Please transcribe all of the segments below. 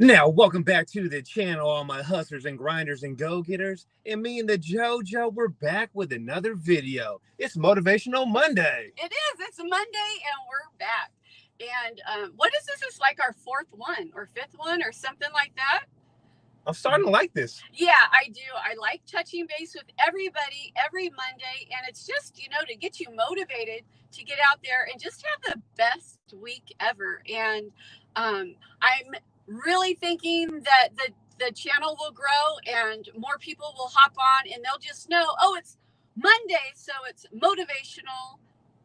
Now, welcome back to the channel, all my hustlers and grinders and go-getters. And me and the JoJo, we're back with another video. It's Motivational Monday. It is. It's Monday and we're back. And what is this? It's like our fourth one or fifth one or something like that. I'm starting to like this. Yeah, I do. I like touching base with everybody every Monday. And it's just, to get you motivated to get out there and just have the best week ever. And I'm really thinking that the channel will grow and more people will hop on and they'll just know, oh, it's Monday, so it's motivational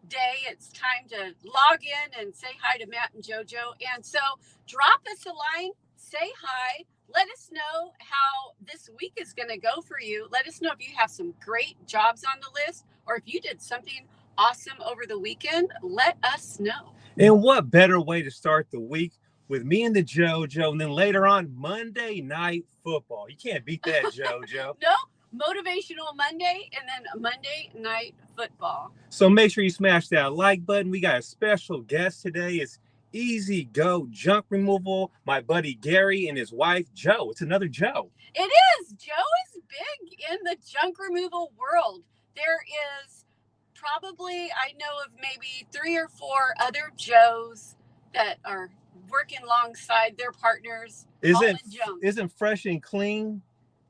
day. It's time to log in and say hi to Matt and JoJo. And so drop us a line, say hi, let us know how this week is going to go for you. Let us know if you have some great jobs on the list or if you did something awesome over the weekend. Let us know. And what better way to start the week with me and the JoJo, and then later on, Monday Night Football. You can't beat that, JoJo. No, Motivational Monday and then Monday Night Football. So make sure you smash that like button. We got a special guest today. It's Easy Go Junk Removal, my buddy Gary and his wife, Joe. It's another Joe. It is. Joe is big in the junk removal world. There is probably, I know of maybe 3 or 4 other Joes that are working alongside their partners. Isn't Fresh and Clean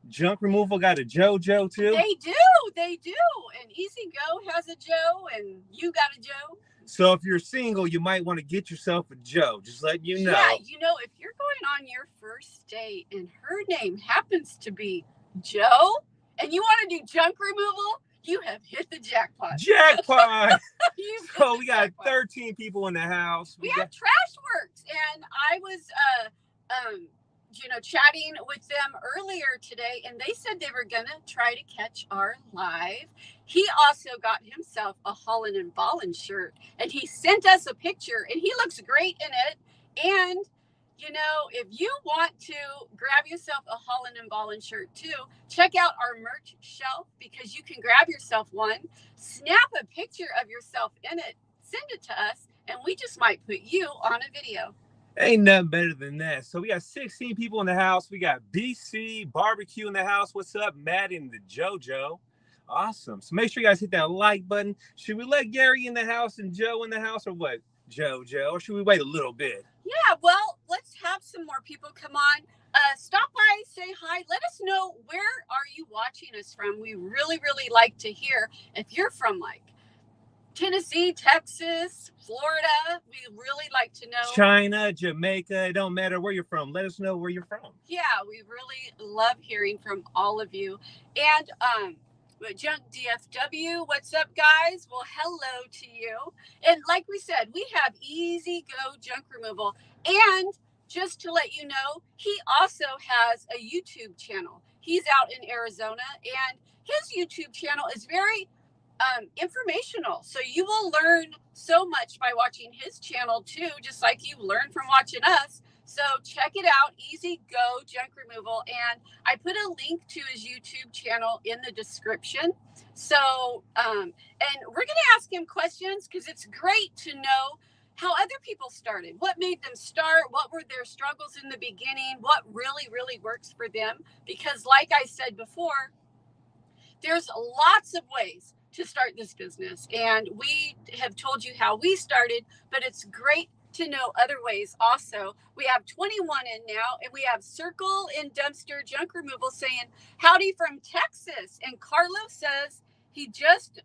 Junk Removal got a JoJo too? They do. And Easy Go has a Joe, and you got a Joe. So if you're single, you might want to get yourself a Joe. Just letting you know. Yeah, if you're going on your first date and her name happens to be Joe, and you want to do junk removal, you have hit the jackpot. Jackpot! So we got 13 people in the house. We have Trash Works, and I was chatting with them earlier today, and they said they were gonna try to catch our live. He also got himself a Holland and Ballin shirt, and he sent us a picture, and he looks great in it. And if you want to grab yourself a Holland and Ballin shirt too, check out our merch shelf because you can grab yourself one, snap a picture of yourself in it, send it to us, and we just might put you on a video. Ain't nothing better than that. So we got 16 people in the house. We got BC Barbecue in the house. What's up, Matt and the JoJo? Awesome. So make sure you guys hit that like button. Should we let Gary in the house and Joe in the house, or what, JoJo? Or should we wait a little bit? Yeah, well, let's have some more people come on. Stop by, say hi. Let us know, where are you watching us from? We really, really like to hear if you're from Tennessee, Texas, Florida. We really like to know. China, Jamaica, it don't matter where you're from. Let us know where you're from. Yeah, we really love hearing from all of you. And Junk DFW, what's up, guys? Well, hello to you. And like we said, we have Easy Go Junk Removal. And just to let you know, he also has a YouTube channel. He's out in Arizona, and his YouTube channel is very informational. So you will learn so much by watching his channel too, just like you learn from watching us. So check it out, Easy Go Junk Removal. And I put a link to his YouTube channel in the description. So, and we're going to ask him questions because it's great to know how other people started, what made them start, what were their struggles in the beginning, what really, really works for them. Because like I said before, there's lots of ways to start this business. And we have told you how we started, but it's great to know other ways also. We have 21 in now, and we have Circle and Dumpster Junk Removal saying howdy from Texas. And Carlos says he just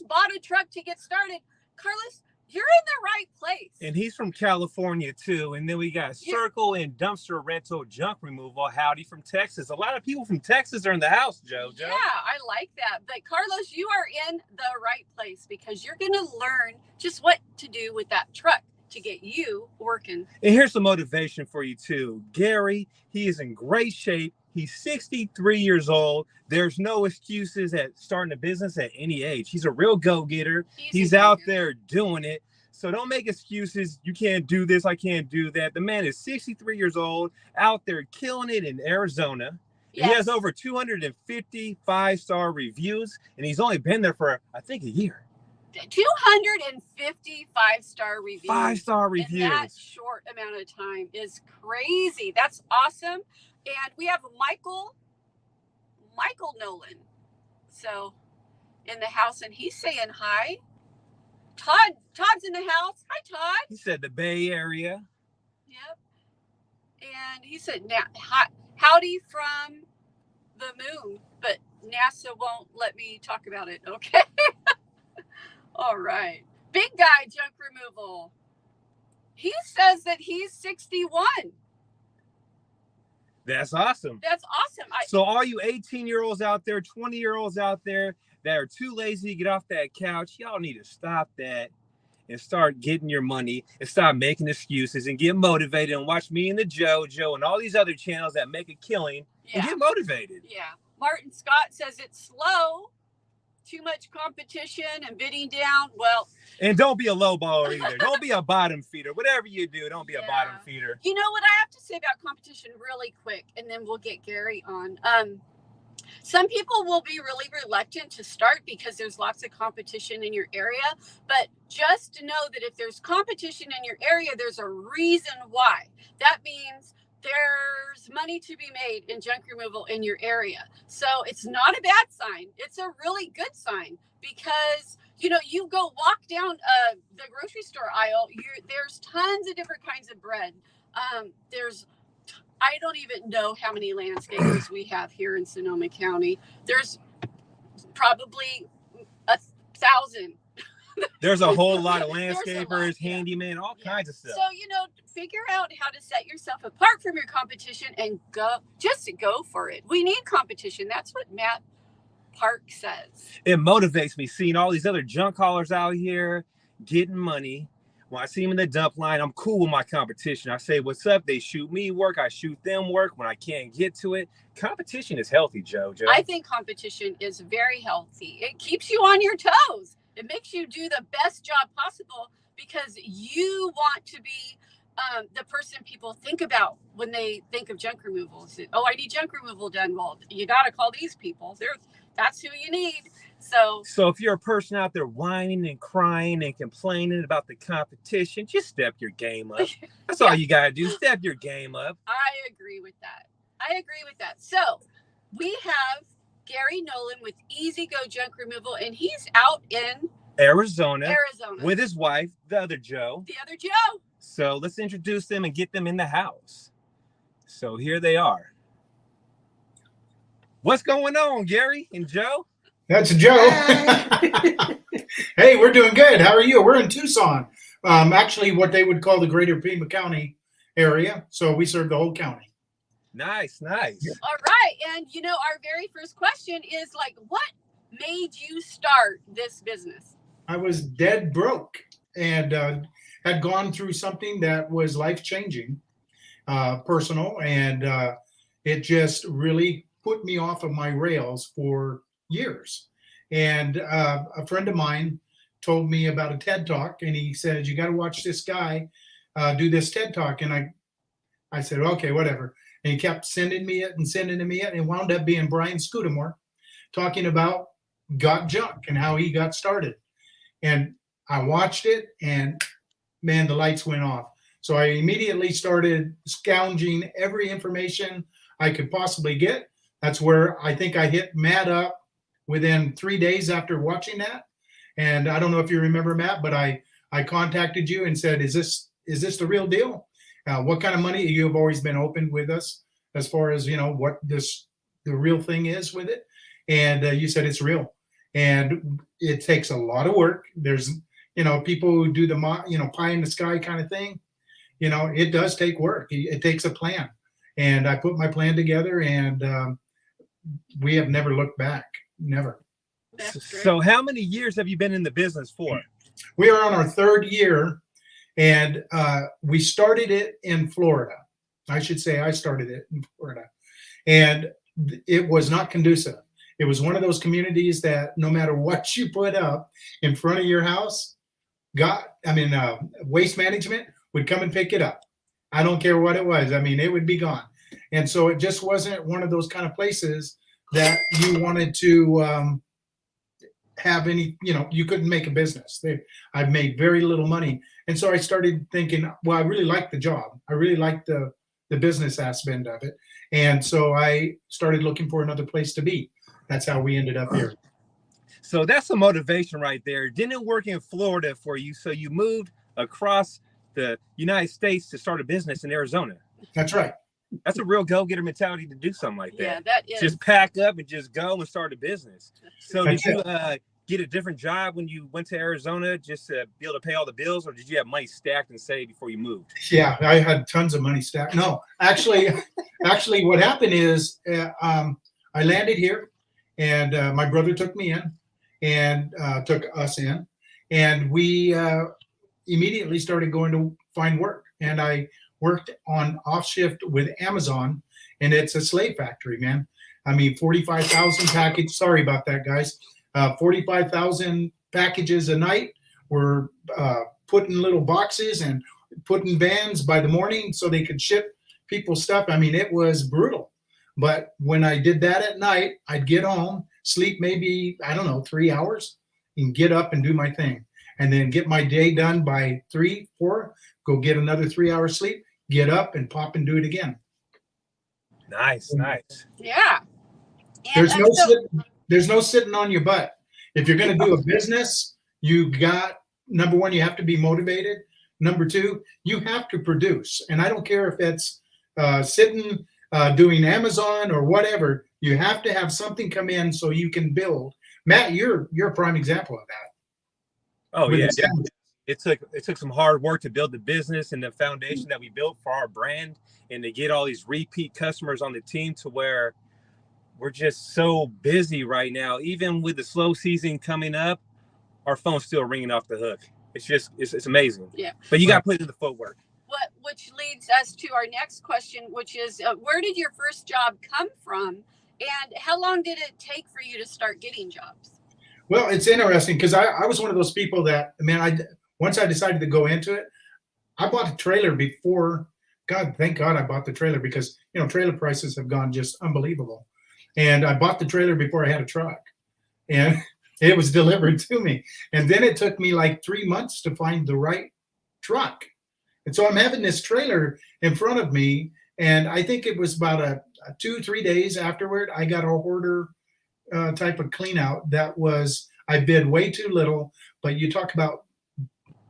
bought a truck to get started. Carlos, you're in the right place. And he's from California too. And then we got Circle and Dumpster Rental Junk Removal. Howdy from Texas. A lot of people from Texas are in the house, JoJo. Yeah, I like that. But Carlos, you are in the right place because you're going to learn just what to do with that truck to get you working. And here's some motivation for you too. Gary, he is in great shape. He's 63 years old. There's no excuses at starting a business at any age. He's a real go-getter. He's out there doing it. So don't make excuses. You can't do this. I can't do that. The man is 63 years old, out there killing it in Arizona. Yes. He has over 250 5-star reviews, and he's only been there for, I think, a year. 250 5-star reviews. 5-star in reviews. that short amount of time is crazy. That's awesome. And we have Michael Noland. So in the house, and he's saying hi. Todd's in the house. Hi, Todd. He said the Bay Area. Yep. And he said, howdy from the moon, but NASA won't let me talk about it. Okay. All right. Big guy junk removal. He says that he's 61. That's awesome. That's awesome. So all you 18-year-olds out there, 20-year-olds out there that are too lazy to get off that couch, y'all need to stop that and start getting your money and stop making excuses and get motivated and watch me and the Joe and all these other channels that make a killing and get motivated. Yeah. Martin Scott says it's slow. Too much competition and bidding down. Well, and don't be a low baller either. Don't be a bottom feeder. Whatever you do, don't be a bottom feeder. You know what I have to say about competition really quick, and then we'll get Gary on. Some people will be really reluctant to start because there's lots of competition in your area. But just to know that if there's competition in your area, there's a reason why. That means there's money to be made in junk removal in your area. So it's not a bad sign. It's a really good sign because, you know, you go walk down the grocery store aisle, there's tons of different kinds of bread. I don't even know how many landscapers we have here in Sonoma County. There's probably 1,000. There's a whole lot of landscapers, handymen, all kinds of stuff. So, you know, figure out how to set yourself apart from your competition and go for it. We need competition. That's what Matt Park says. It motivates me seeing all these other junk haulers out here getting money. When I see them in the dump line, I'm cool with my competition. I say, what's up? They shoot me work. I shoot them work when I can't get to it. Competition is healthy, Joe. I think competition is very healthy. It keeps you on your toes. It makes you do the best job possible because you want to be the person people think about when they think of junk removal. Oh, I need junk removal done. Well, you got to call these people. That's who you need. So if you're a person out there whining and crying and complaining about the competition, just step your game up. That's all you got to do. Step your game up. I agree with that. So we have Gary Noland with Easy Go Junk Removal, and he's out in Arizona with his wife, the other Joe. So let's introduce them and get them in the house. So here they are. What's going on, Gary and Joe? That's Joe. Hey, we're doing good. How are you? We're in Tucson. Actually, what they would call the greater Pima County area. So we serve the whole county. Nice. All right. And, you know, our very first question is like, what made you start this business? I was dead broke and had gone through something that was life-changing, personal, and it just really put me off of my rails for years. And a friend of mine told me about a TED Talk, and he said, you got to watch this guy do this TED Talk. And I said, okay, whatever. And he kept sending me it, and it wound up being Brian Scudamore talking about Got Junk and how he got started. And I watched it, and man, the lights went off. So I immediately started scounging every information I could possibly get. That's where I think I hit Matt up within 3 days after watching that. And I don't know if you remember, Matt, but I contacted you and said, is this the real deal? What kind of money? You have always been open with us as far as, you know, what the real thing is with it. And you said it's real. And it takes a lot of work. There's, you know, people who do the, you know, pie in the sky kind of thing. You know, it does take work. It takes a plan. And I put my plan together, and we have never looked back. Never. So how many years have you been in the business for? We are on our third year, and we started it in Florida. I should say I started it in Florida. And it was not conducive. It was one of those communities that no matter what you put up in front of your house, waste management would come and pick it up. I don't care what it was. I mean, it would be gone. And so it just wasn't one of those kind of places that you wanted to have any, you couldn't make a business. I've made very little money. And so I started thinking, well, I really like the job. I really like the business aspect of it. And so I started looking for another place to be. That's how we ended up here. So that's a motivation right there. Didn't work in Florida for you, so you moved across the United States to start a business in Arizona. That's right. That's a real go-getter mentality to do something like that. Yeah, that is. Just pack up and just go and start a business. So did That's you get a different job when you went to Arizona just to be able to pay all the bills, or did you have money stacked and saved before you moved? Yeah, I had tons of money stacked. No, actually what happened is I landed here, and my brother took me in and took us in, and we immediately started going to find work. And I worked on off shift with Amazon, and it's a slave factory, man. I mean, 45,000 packages. Sorry about that, guys. 45,000 packages a night. We're put in little boxes and put in vans by the morning so they could ship people stuff. I mean, it was brutal. But when I did that at night, I'd get home, sleep maybe, 3 hours, and get up and do my thing. And then get my day done by 3, 4, go get another 3 hours sleep, get up and pop and do it again. Nice. Yeah. There's no sitting on your butt. If you're going to do a business, you got, number one, you have to be motivated. Number two, you have to produce. And I don't care if it's sitting, doing Amazon or whatever. You have to have something come in so you can build. Matt, you're a prime example of that. Oh, yeah. It took some hard work to build the business and the foundation that we built for our brand, and to get all these repeat customers on the team to where we're just so busy right now. Even with the slow season coming up, our phone's still ringing off the hook. It's amazing. Yeah. But you got to put in the footwork. Which leads us to our next question, which is, where did your first job come from, and how long did it take for you to start getting jobs? Well, it's interesting because I was one of those people that, man, once I decided to go into it, I bought a trailer before. God, thank God I bought the trailer, because, trailer prices have gone just unbelievable. And I bought the trailer before I had a truck, and it was delivered to me. And then it took me like 3 months to find the right truck. And so I'm having this trailer in front of me, and I think it was about a 2-3 days afterward, I got a hoarder type of clean out that was, I bid way too little. But you talk about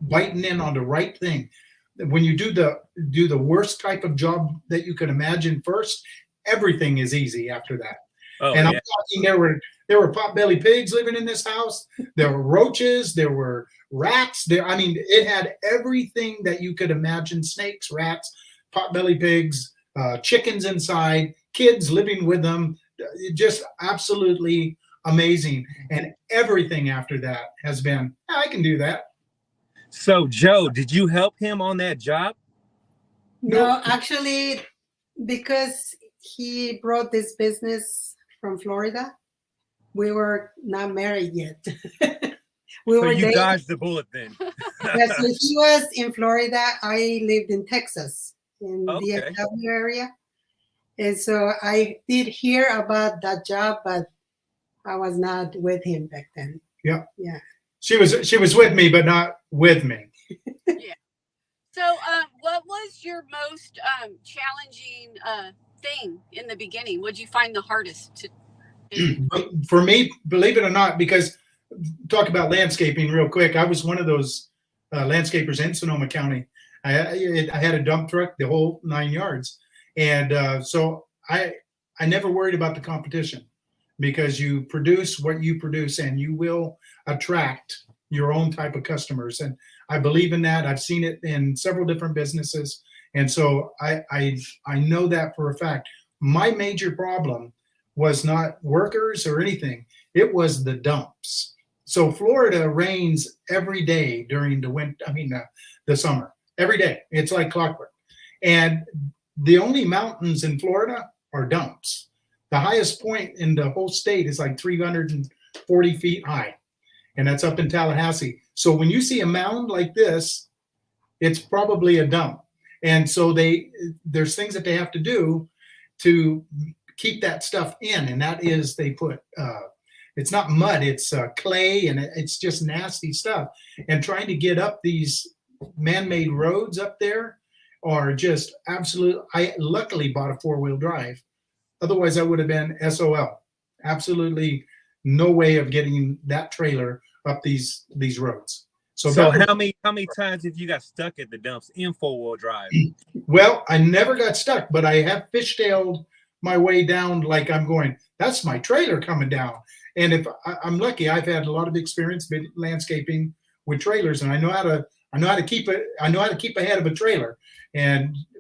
biting in on the right thing. When you do the worst type of job that you could imagine first, everything is easy after that. Oh, and yeah. I'm talking, there were pot-bellied pigs living in this house. There were roaches. There were rats. It had everything that you could imagine: snakes, rats, pot-bellied pigs, chickens inside, kids living with them. Just absolutely amazing. And everything after that has been, I can do that. So, Joe, did you help him on that job? No, actually, because he brought this business from Florida, we were not married yet. So you dodged the bullet then. Yes, so he was in Florida. I lived in Texas, in the Okay. DFW area. And so I did hear about that job, but I was not with him back then. Yeah. Yeah. She was with me, but not with me. Yeah. So what was your most challenging thing in the beginning? What did you find the hardest to do? For me, believe it or not, because talk about landscaping real quick. I was one of those landscapers in Sonoma County. I had a dump truck, the whole 9 yards. And so I never worried about the competition, because you produce what you produce and you will attract your own type of customers. And I believe in that. I've seen it in several different businesses. And so I know that for a fact. My major problem was not workers or anything. It was the dumps. So Florida rains every day during the summer, every day. It's like clockwork. And the only mountains in Florida are dumps. The highest point in the whole state is like 340 feet high, and that's up in Tallahassee. So when you see a mound like this, it's probably a dump. And so there's things that they have to do to keep that stuff in, and that is they put it's not mud, it's clay, and it's just nasty stuff. And trying to get up these man-made roads up there are just absolute. I luckily bought a 4-wheel drive. Otherwise, I would have been SOL. Absolutely no way of getting that trailer up these roads. So how many times have you got stuck at the dumps in 4-wheel drive? Well, I never got stuck, but I have fishtailed my way down. Like I'm going, that's my trailer coming down. And if I'm lucky, I've had a lot of experience with landscaping with trailers, and I know how to keep ahead of a trailer.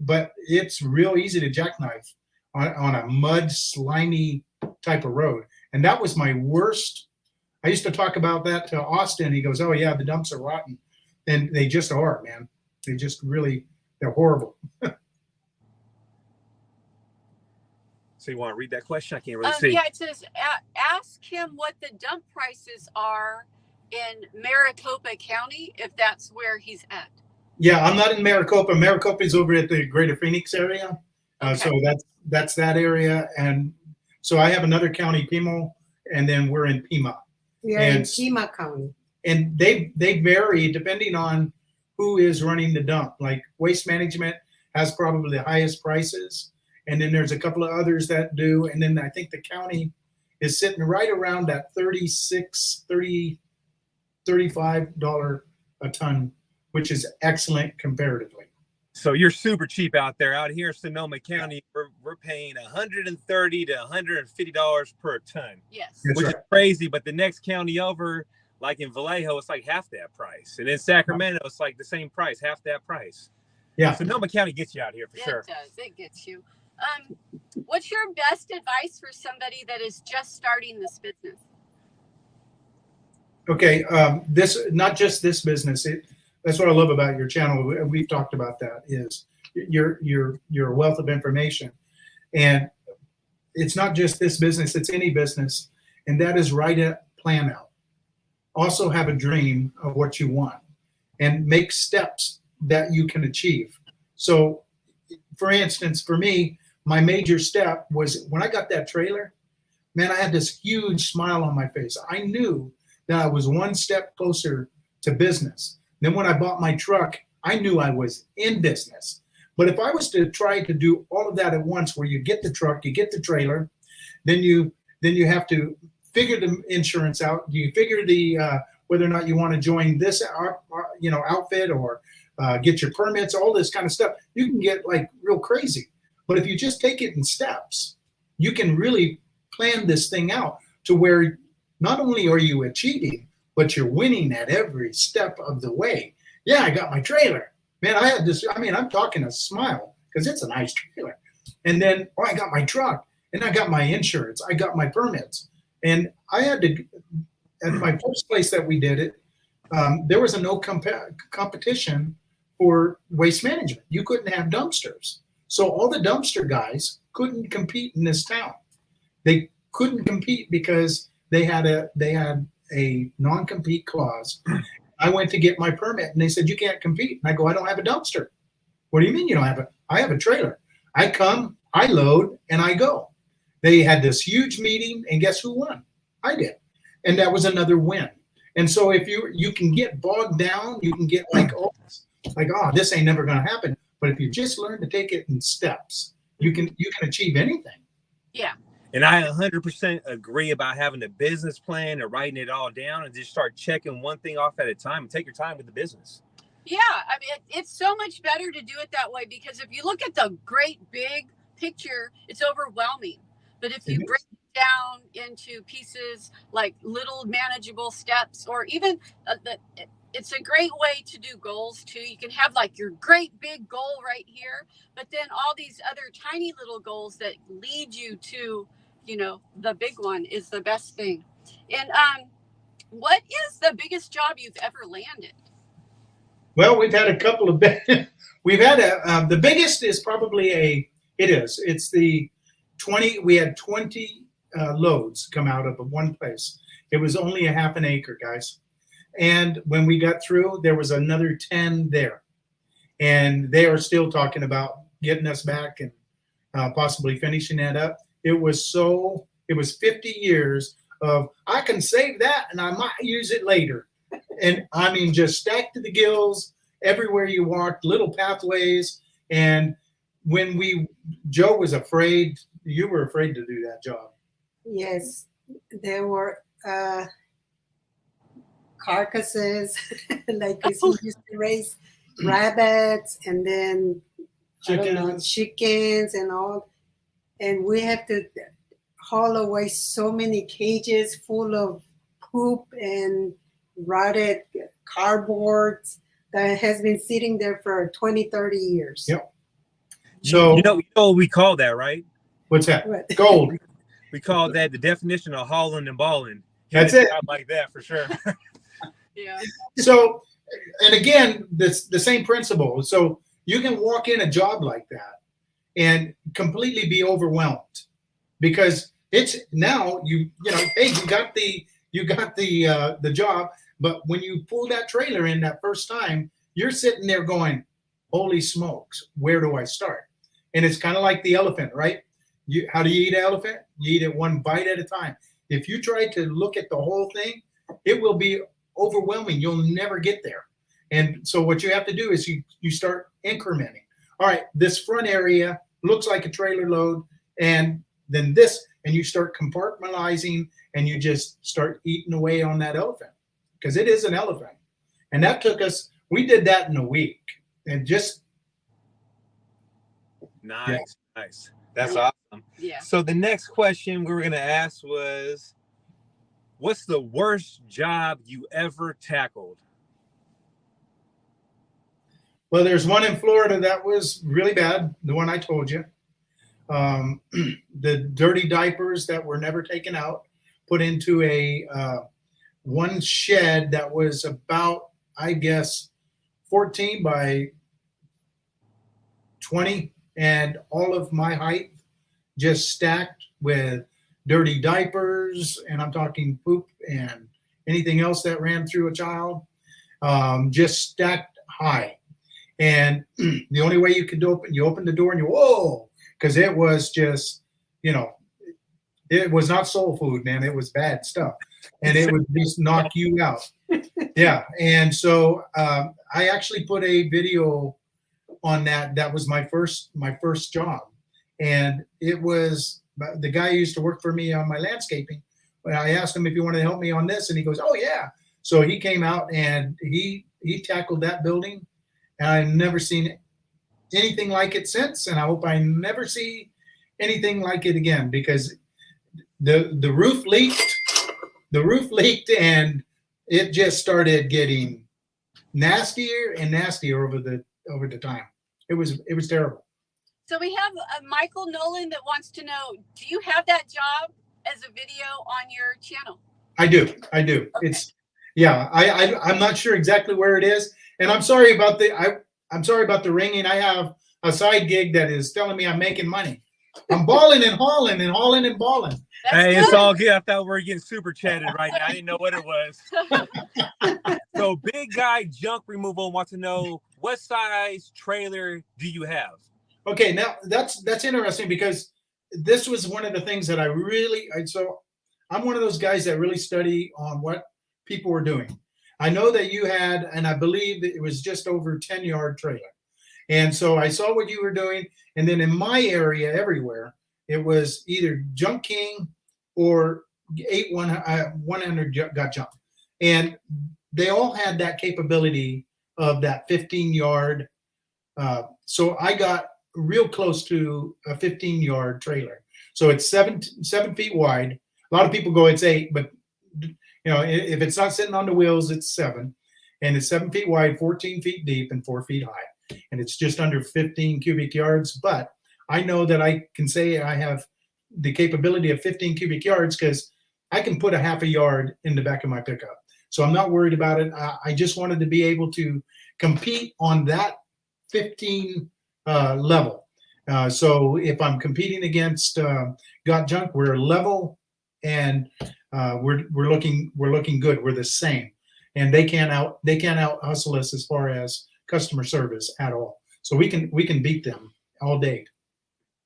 But it's real easy to jackknife on a mud, slimy type of road. And that was my worst. I used to talk about that to Austin. He goes, "Oh yeah, the dumps are rotten," and they just are, man. They just really, they're horrible. So you want to read that question? I can't really see. Yeah, it says, ask him what the dump prices are in Maricopa County, if that's where he's at. Yeah, I'm not in Maricopa. Maricopa is over at the Greater Phoenix area. Okay. So that's that area. And so I have another county, Pimo, and then we're in Pima. We are in Pima County. And they vary depending on who is running the dump. Like Waste Management has probably the highest prices. And then there's a couple of others that do. And then I think the county is sitting right around that $35 a ton, which is excellent comparatively. So you're super cheap out there. Out here in Sonoma County, we're paying $130 to $150 per ton. Yes. That's which right. is crazy. But the next county over, like in Vallejo, it's like half that price. And in Sacramento, it's like the same price, half that price. Yeah. Sonoma County gets you out here for sure. It does. It gets you. What's your best advice for somebody that is just starting this business? Okay, this not just this business. That's what I love about your channel. We've talked about that. Is your wealth of information, and it's not just this business. It's any business, and that is write a plan out. Also have a dream of what you want, and make steps that you can achieve. So, for instance, for me, my major step was when I got that trailer. Man, I had this huge smile on my face. I knew that I was one step closer to business. Then when I bought my truck, I knew I was in business. But if I was to try to do all of that at once, where you get the truck, you get the trailer, then you have to figure the insurance out. You figure the whether or not you want to join this outfit or get your permits, all this kind of stuff. You can get like real crazy. But if you just take it in steps, you can really plan this thing out to where not only are you achieving, but you're winning at every step of the way. Yeah, I got my trailer. Man, I had this, I'm talking a smile because it's a nice trailer. And then, I got my truck and I got my insurance. I got my permits. And I had to, at my first place that we did it, there was no competition for waste management. You couldn't have dumpsters. So all the dumpster guys couldn't compete in this town. They couldn't compete because they had a non-compete clause. I went to get my permit and they said, you can't compete. And I go, I don't have a dumpster. What do you mean you don't have it? I have a trailer. I come, I load, and I go. They had this huge meeting, and guess who won? I did. And that was another win. And so if you can get bogged down, you can get oh, this ain't never going to happen. But if you just learn to take it in steps, you can achieve anything. Yeah. And I 100% agree about having a business plan and writing it all down and just start checking one thing off at a time and take your time with the business. Yeah, I mean, it's so much better to do it that way because if you look at the great big picture, it's overwhelming. But if you break it down into pieces like little manageable steps, or even it's a great way to do goals too. You can have like your great big goal right here, but then all these other tiny little goals that lead you to, the big one is the best thing. And what is the biggest job you've ever landed? Well, we've had a couple of, we've had the biggest is probably it's the 20, we had 20 loads come out of one place. It was only a half an acre, guys. And when we got through, there was another 10 there. And they are still talking about getting us back and possibly finishing that up. It was 50 years of I can save that and I might use it later. And I mean, just stacked to the gills everywhere you walked, little pathways. And when Joe was afraid, you were afraid to do that job. Yes, there were carcasses, like he used to raise rabbits and then chickens and all. And we have to haul away so many cages full of poop and rotted cardboard that has been sitting there for 20, 30 years. Yep. So you know what we call that, right? What's that? What? Gold. We call that the definition of hauling and balling. That's it. Like that for sure. Yeah. So, and again, the same principle. So you can walk in a job like that and completely be overwhelmed because it's now you know, hey, you got the job, but when you pull that trailer in that first time, you're sitting there going, holy smokes, where do I start? And it's kind of like the elephant, right? How do you eat an elephant? You eat it one bite at a time. If you try to look at the whole thing, it will be overwhelming. You'll never get there. And so what you have to do is you start incrementing. All right, this front area looks like a trailer load, and then this, and you start compartmentalizing, and you just start eating away on that elephant because it is an elephant. And that took us, we did that in a week. And just nice. That's awesome. Yeah. So the next question we were going to ask was, what's the worst job you ever tackled? Well, there's one in Florida that was really bad, the one I told you. The dirty diapers that were never taken out, put into a one shed that was about, I guess, 14 by 20, and all of my height just stacked with dirty diapers, and I'm talking poop and anything else that ran through a child, just stacked high. And the only way you could open the door and you, whoa, because it was just, you know, it was not soul food, man. It was bad stuff. And it would just knock you out. Yeah. And so I actually put a video on that. That was my first job. And it was the guy who used to work for me on my landscaping. I asked him if he wanted to help me on this, and he goes, oh yeah. So he came out and he tackled that building, and I've never seen anything like it since, and I hope I never see anything like it again, because the roof leaked and it just started getting nastier and nastier over the time. It was terrible. So we have Michael Noland that wants to know, do you have that job as a video on your channel? I do. Okay. It's, yeah, I'm not sure exactly where it is. And I'm sorry about the ringing. I have a side gig that is telling me I'm making money. I'm balling and hauling and hauling and balling. That's Hey, good. it's all good. I thought we were getting super chatted right now. I didn't know what it was. So Big Guy Junk Removal wants to know, what size trailer do you have? Okay, now that's interesting, because this was one of the things that so I'm one of those guys that really study on what people were doing. I know that you had, and I believe that it was just over 10-yard trailer. And so I saw what you were doing. And then in my area, everywhere, it was either Junk King or 100 got junk. And they all had that capability of that 15-yard. So I got real close to a 15-yard trailer. So it's 7 feet wide. A lot of people go, it's 8, but you know, if it's not sitting on the wheels, it's 7. And it's 7 feet wide, 14 feet deep, and 4 feet high. And it's just under 15 cubic yards. But I know that I can say I have the capability of 15 cubic yards because I can put a half a yard in the back of my pickup. So I'm not worried about it. I just wanted to be able to compete on that 15 level. So if I'm competing against Got Junk, we're level, and we're looking good. We're the same, and they can't out hustle us as far as customer service at all. So we can beat them all day.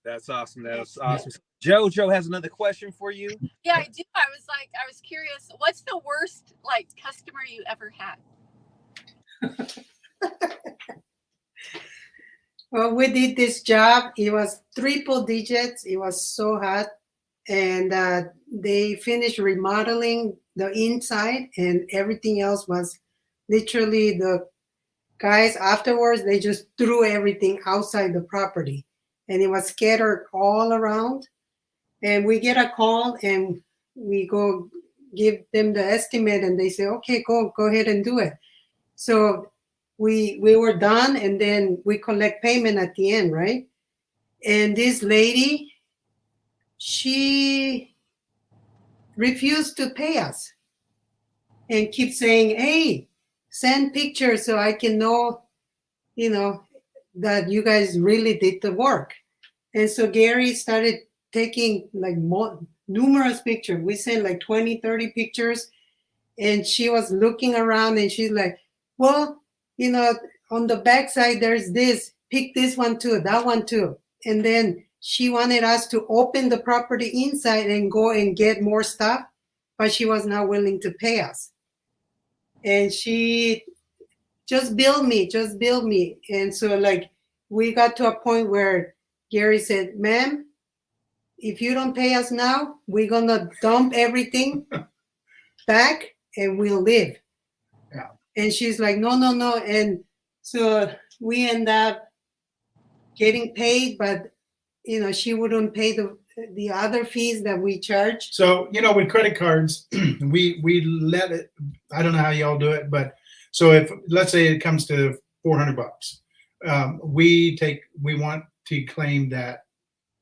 That's awesome. That's awesome. Jojo has another question for you. Yeah, I do. I was curious. What's the worst like customer you ever had? Well, we did this job. It was triple digits. It was so hot. And they finished remodeling the inside, and everything else was literally the guys afterwards, they just threw everything outside the property. And it was scattered all around. And we get a call and we go give them the estimate, and they say, okay, go ahead and do it. So we were done, and then we collect payment at the end, right? And this lady, she refused to pay us and keep saying, hey, send pictures so I can know, that you guys really did the work. And so Gary started taking like numerous pictures. We sent like 20, 30 pictures. And she was looking around and she's like, well, on the backside, there's this, pick this one too, that one too. And then she wanted us to open the property inside and go and get more stuff, but she was not willing to pay us. And she just bill me. And so like we got to a point where Gary said, ma'am, if you don't pay us now, we're going to dump everything back and we'll leave. Yeah. And she's like, no. And so we end up getting paid, but she wouldn't pay the other fees that we charge. So, with credit cards, we let it, I don't know how y'all do it, but so if, let's say it comes to $400, we want to claim that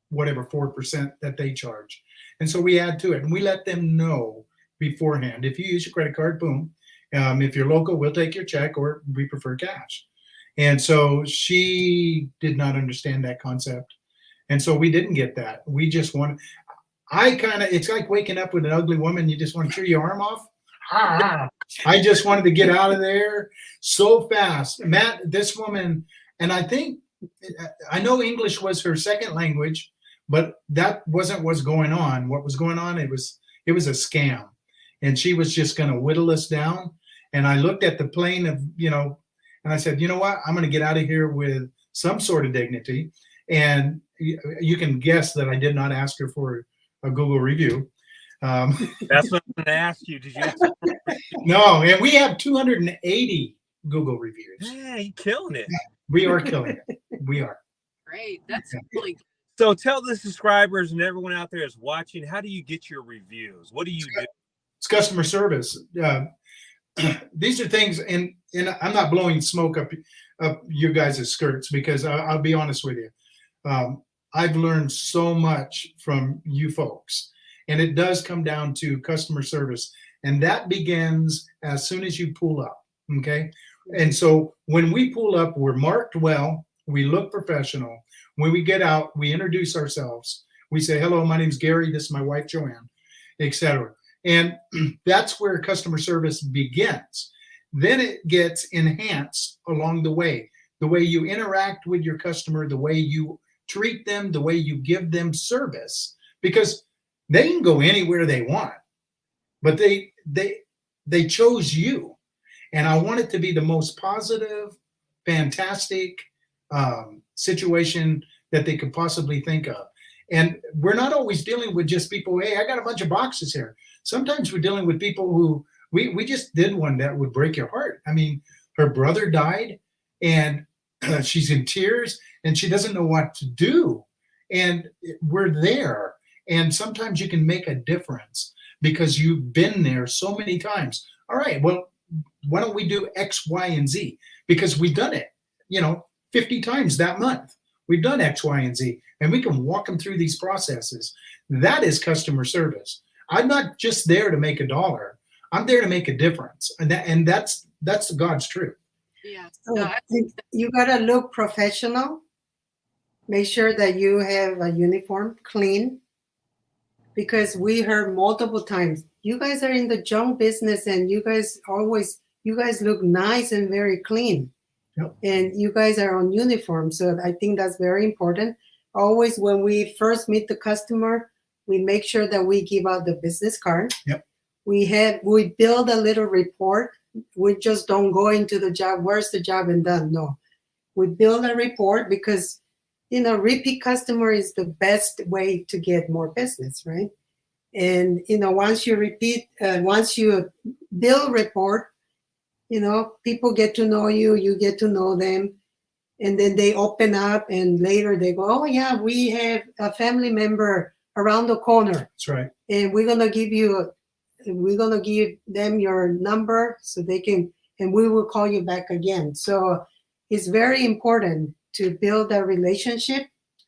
whatever 4% that they charge. And so we add to it and we let them know beforehand. If you use your credit card, boom. If you're local, we'll take your check, or we prefer cash. And so she did not understand that concept. And so we didn't get that. We just want, it's like waking up with an ugly woman. You just want to chew your arm off. I just wanted to get out of there so fast. Matt, this woman, and I know English was her second language, but that wasn't what's going on. What was going on, it was a scam. And she was just going to whittle us down. And I looked at the plane of, and I said, you know what? I'm going to get out of here with some sort of dignity. And you can guess that I did not ask her for a Google review. That's what I'm going to ask you. Did you? No, and we have 280 Google reviews. Yeah, you're killing it. We are killing it. We are. Great. That's really good. So tell the subscribers and everyone out there is watching, how do you get your reviews? What do you do? It's customer service. These are things, and I'm not blowing smoke up you guys' skirts, because I'll be honest with you. I've learned so much from you folks, and it does come down to customer service, and that begins as soon as you pull up. Okay. And so when we pull up, we're marked well, we look professional. When we get out, we introduce ourselves. We say, hello, my name's Gary, this is my wife, Joanne, etc. And that's where customer service begins. Then it gets enhanced along the way you interact with your customer, the way you treat them, the way you give them service, because they can go anywhere they want, but they chose you. And I want it to be the most positive, fantastic situation that they could possibly think of. And we're not always dealing with just people, hey, I got a bunch of boxes here. Sometimes we're dealing with people who, we just did one that would break your heart. I mean, her brother died and she's in tears and she doesn't know what to do. And we're there. And sometimes you can make a difference because you've been there so many times. All right, well, why don't we do X, Y, and Z? Because we've done it, 50 times that month. We've done X, Y, and Z, and we can walk them through these processes. That is customer service. I'm not just there to make a dollar. I'm there to make a difference, and that's God's truth. Yeah. So you gotta look professional. Make sure that you have a uniform, clean, because we heard multiple times, you guys are in the junk business, and you guys look nice and very clean. Yep. And you guys are on uniform. So I think that's very important. always when we first meet the customer, we make sure that we give out the business card. Yep. We build a little report. We just don't go into the job, where's the job and done. No. We build a report because, repeat customer is the best way to get more business, right? And, once you build report, people get to know you, you get to know them. And then they open up and later they go, oh yeah, we have a family member around the corner. That's right. And we're going to give them your number so they can, and we will call you back again. So it's very important to build a relationship,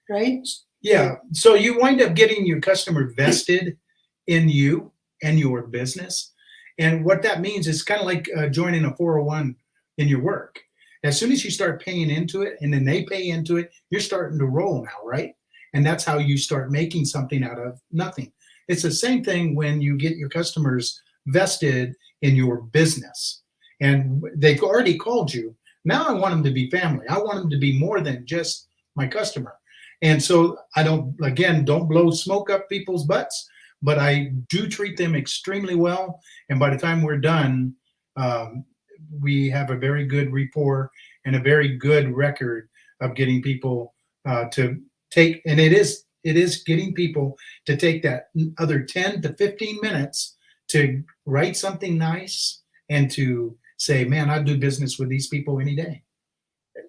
right? Yeah. So you wind up getting your customer vested in you and your business. And what that means is kind of like joining a 401 in your work. As soon as you start paying into it and then they pay into it, you're starting to roll now, right? And that's how you start making something out of nothing. It's the same thing when you get your customers vested in your business and they've already called you. Now I want them to be family. I want them to be more than just my customer. And so I don't blow smoke up people's butts, but I do treat them extremely well. And by the time we're done, we have a very good rapport and a very good record of getting people to take, and it is getting people to take that other 10 to 15 minutes to write something nice and to say, man, I'd do business with these people any day.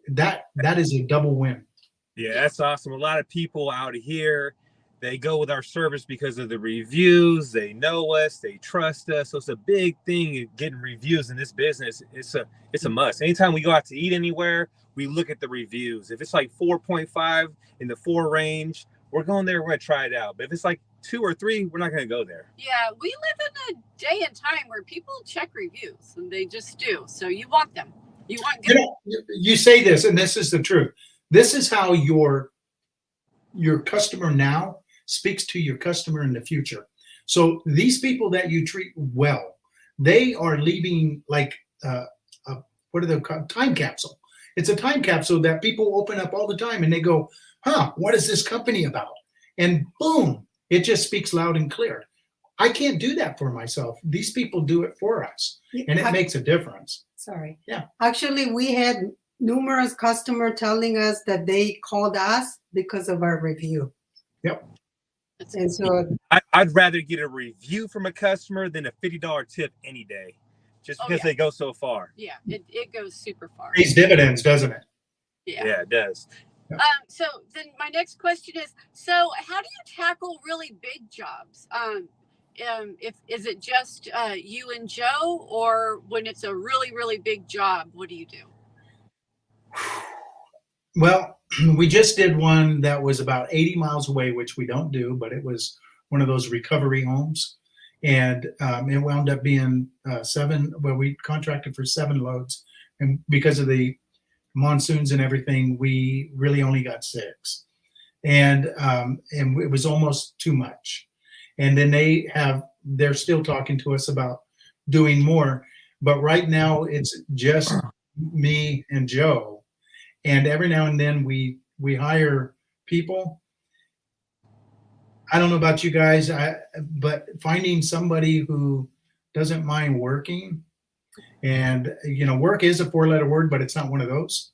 That is a double win. Yeah, that's awesome. A lot of people out here, they go with our service because of the reviews. They know us, they trust us. So it's a big thing getting reviews in this business. It's a must. Anytime we go out to eat anywhere, we look at the reviews. If it's like 4.5 in the 4 range, we're going there, we're going to try it out. But if it's like 2 or 3, we're not going to go there. Yeah, we live in a day and time where people check reviews, and they just do. So you want them. You want good. You say this, and this is the truth. This is how your customer now speaks to your customer in the future. So these people that you treat well, they are leaving like what are they called? Time capsule. It's a time capsule that people open up all the time and they go, what is this company about? And boom, it just speaks loud and clear. I can't do that for myself. These people do it for us, and it makes a difference. Sorry. Yeah. Actually, we had numerous customers telling us that they called us because of our review. Yep. And so I'd rather get a review from a customer than a $50 tip any day, just because they go so far. Yeah, it goes super far. Pays dividends, doesn't it? Yeah, it does. So then my next question is, so how do you tackle really big jobs? Is it just you and Joe, or when it's a really, really big job, what do you do? Well, we just did one that was about 80 miles away, which we don't do, but it was one of those recovery homes. And it wound up being 7, well, we contracted for 7 loads. And because of the monsoons and everything, we really only got 6. And it was almost too much. And then they're still talking to us about doing more. But right now it's just me and Joe. And every now and then we hire people. I don't know about you guys, but finding somebody who doesn't mind working, and work is a 4-letter word, but it's not one of those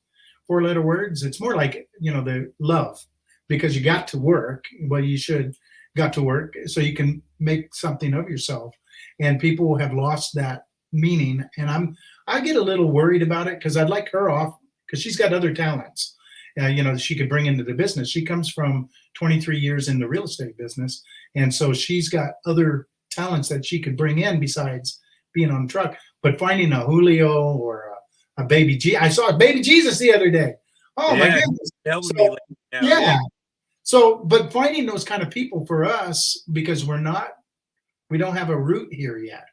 4-letter words. It's more like the love, because you got to work. Well, you should got to work so you can make something of yourself. And people have lost that meaning, and I get a little worried about it because I'd like her off, because she's got other talents, she could bring into the business. She comes from 23 years in the real estate business. And so she's got other talents that she could bring in besides being on the truck. But finding a Julio or a baby G, I saw a baby Jesus the other day. Oh my goodness. That would be yeah. So, but finding those kind of people for us, because we don't have a root here yet,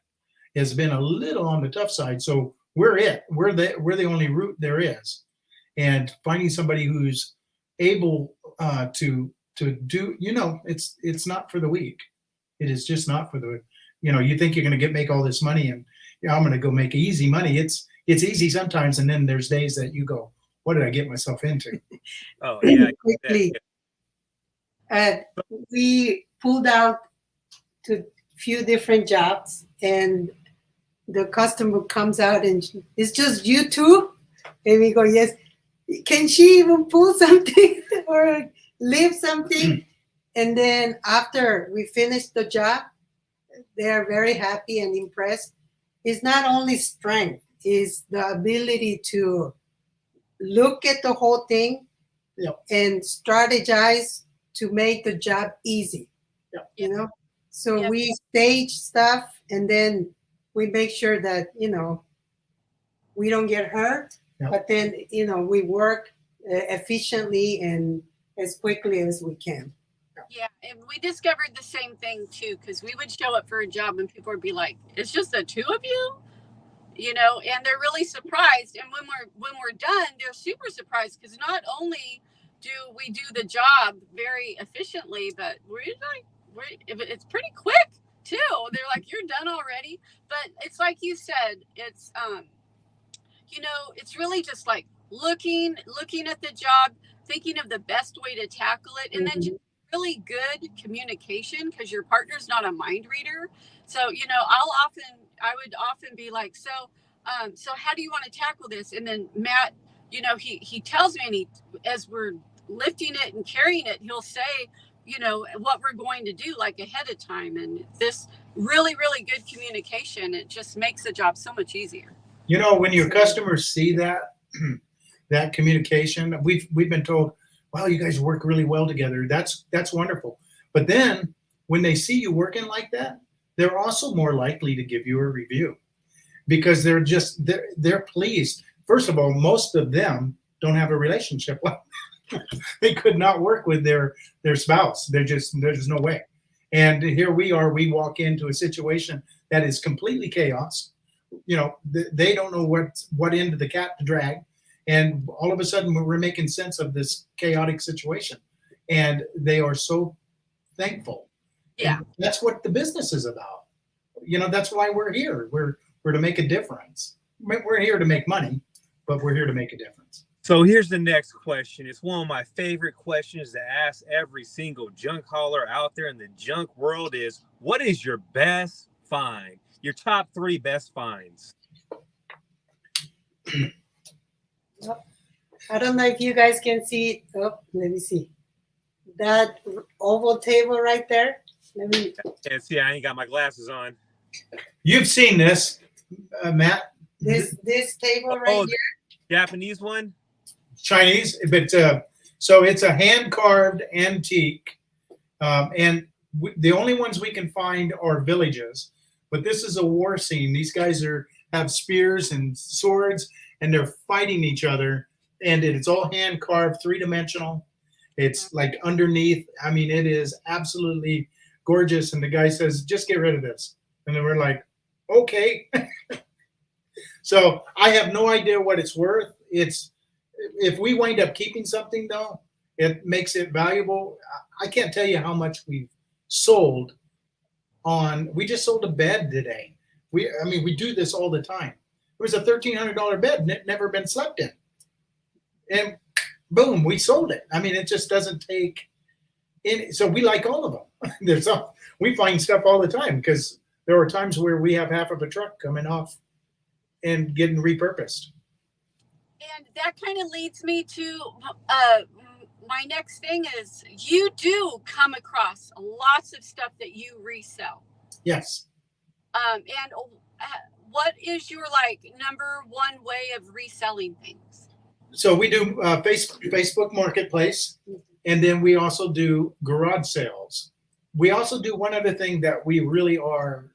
has been a little on the tough side. So we're the only route there is. And finding somebody who's able to do, it's not for the weak. It is just not for the, you think you're going to make all this money and I'm going to go make easy money. It's easy sometimes. And then there's days that you go, what did I get myself into? Oh yeah. Quickly. Uh, we pulled out to few different jobs, and the customer comes out and it's just you two, and we go, yes. Can she even pull something or lift something? And then after we finish the job, they are very happy and impressed. It's not only strength, it's the ability to look at the whole thing, and strategize to make the job easy. You know, so Yep. we stage stuff, and then we make sure that we don't get hurt. But then we work efficiently and as quickly as we can. Yeah, and we discovered the same thing too, because we would show up for a job and people would be like, "It's just the two of you," and they're really surprised. And when we're done, they're super surprised, because not only do we do the job very efficiently, but it's pretty quick too. They're like, "You're done already?" But it's like you said, it's it's really just like looking at the job, thinking of the best way to tackle it, and then just really good communication, because your partner's not a mind reader. So I would often be like, so how do you want to tackle this? And then Matt, he tells me, and as we're lifting it and carrying it, he'll say, what we're going to do, like, ahead of time. And this really, really good communication, it just makes the job so much easier. When your customers see that communication, we've been told, wow, you guys work really well together. That's wonderful. But then when they see you working like that, they're also more likely to give you a review, because they're pleased. First of all, most of them don't have a relationship. They could not work with their spouse. There's just no way. And here we are, we walk into a situation that is completely chaos. They don't know what end of the cat to drag, and all of a sudden we're making sense of this chaotic situation, and they are so thankful. Yeah, and that's what the business is about. That's why we're here. We're to make a difference. We're here to make money, but we're here to make a difference. So here's the next question. It's one of my favorite questions to ask every single junk hauler out there in the junk world is, what is your best find? Your top 3 best finds. I don't know if you guys can see it. Oh, let me see. That oval table right there. Can't see, I ain't got my glasses on. You've seen this, Matt. This table right here. Japanese one? Chinese, but so it's a hand-carved antique. And the only ones we can find are villages. But this is a war scene. These guys have spears and swords, and they're fighting each other. And it's all hand carved, 3-dimensional. It's like underneath. I mean, it is absolutely gorgeous. And the guy says, "Just get rid of this." And then we're like, "Okay." So I have no idea what it's worth. If we wind up keeping something, though, it makes it valuable. I can't tell you how much we've sold. We just sold a bed today. We do this all the time. It was a $1,300 bed, and it never been slept in. And boom, we sold it. It just doesn't take any. So we like all of them. We find stuff all the time, because there are times where we have half of a truck coming off and getting repurposed. And that kind of leads me to my next thing is, you do come across lots of stuff that you resell. Yes. And what is your number one way of reselling things? So we do Facebook Marketplace, and then we also do garage sales. We also do one other thing that we really are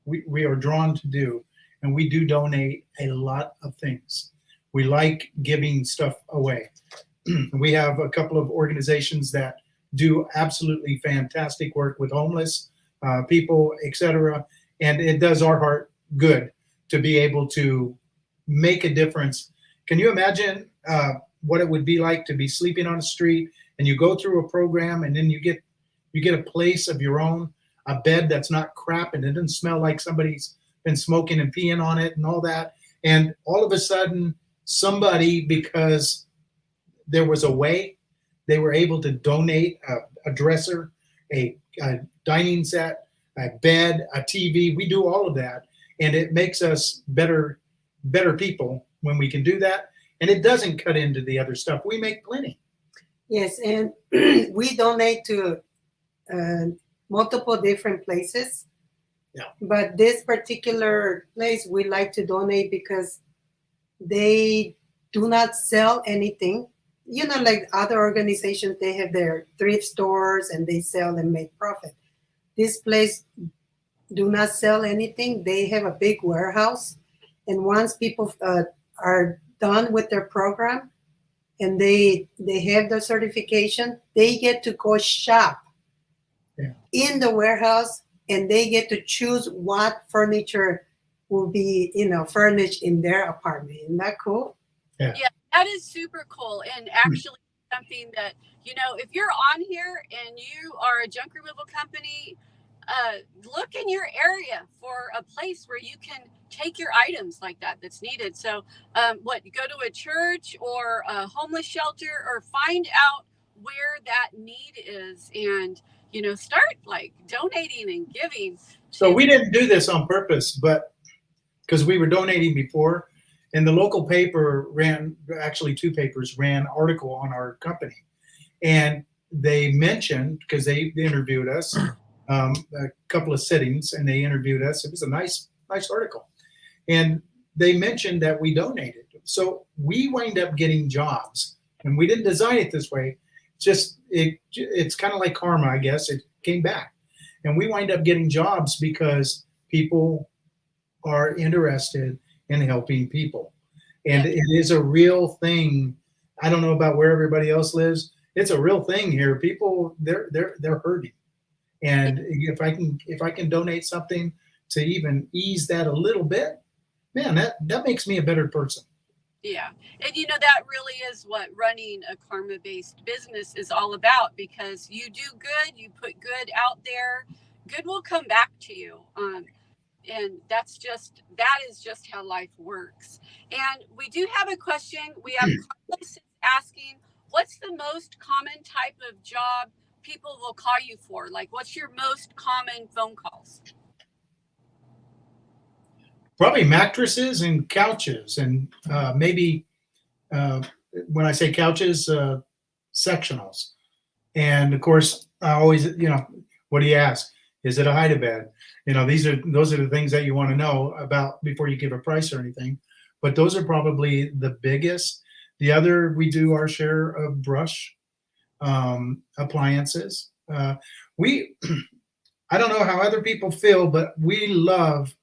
we are drawn to do, and we do donate a lot of things. We like giving stuff away. We have a couple of organizations that do absolutely fantastic work with homeless people, etc. And it does our heart good to be able to make a difference. Can you imagine what it would be like to be sleeping on the street, and you go through a program, and then you get a place of your own, a bed that's not crap, and it doesn't smell like somebody's been smoking and peeing on it and all that. And all of a sudden, somebody, because there was a way, they were able to donate a dresser, a dining set, a bed, a TV. We do all of that, and it makes us better people when we can do that. And it doesn't cut into the other stuff. We make plenty. Yes, and we donate to multiple different places. Yeah. But this particular place we like to donate because they do not sell anything. You know, like other organizations, they have their thrift stores and they sell and make profit. This place do not sell anything. They have a big warehouse, and once people are done with their program and they have the certification, they get to go shop in the warehouse, and they get to choose what furniture will be, furnished in their apartment. Isn't that cool? Yeah, that is super cool. And actually something that, if you're on here and you are a junk removal company, look in your area for a place where you can take your items like that's needed. So go to a church or a homeless shelter, or find out where that need is, and start like donating and giving. So we didn't do this on purpose, but because we were donating before, and the local paper actually 2 papers ran article on our company, and they mentioned, because they interviewed us a couple of sittings, and they interviewed us. It was a nice article, and they mentioned that we donated. So we wind up getting jobs, and we didn't design it this way. It's kind of like karma, I guess. It came back, and we wind up getting jobs because people are interested in helping people, and it is a real thing. I don't know about where everybody else lives. It's a real thing here. People, they're hurting, and if I can donate something to even ease that a little bit, man, that makes me a better person. Yeah. And that really is what running a karma-based business is all about, because you do good, you put good out there, good will come back to you. And that is just how life works. And we do have a question. We have Carlos asking, what's the most common type of job people will call you for? Like, what's your most common phone calls? Probably mattresses and couches, and maybe when I say couches, sectionals. And of course, I always, what do you ask? Is it a hide-a-bed? Those are the things that you want to know about before you give a price or anything. But those are probably the biggest. The other, we do our share of brush appliances. I don't know how other people feel, but we love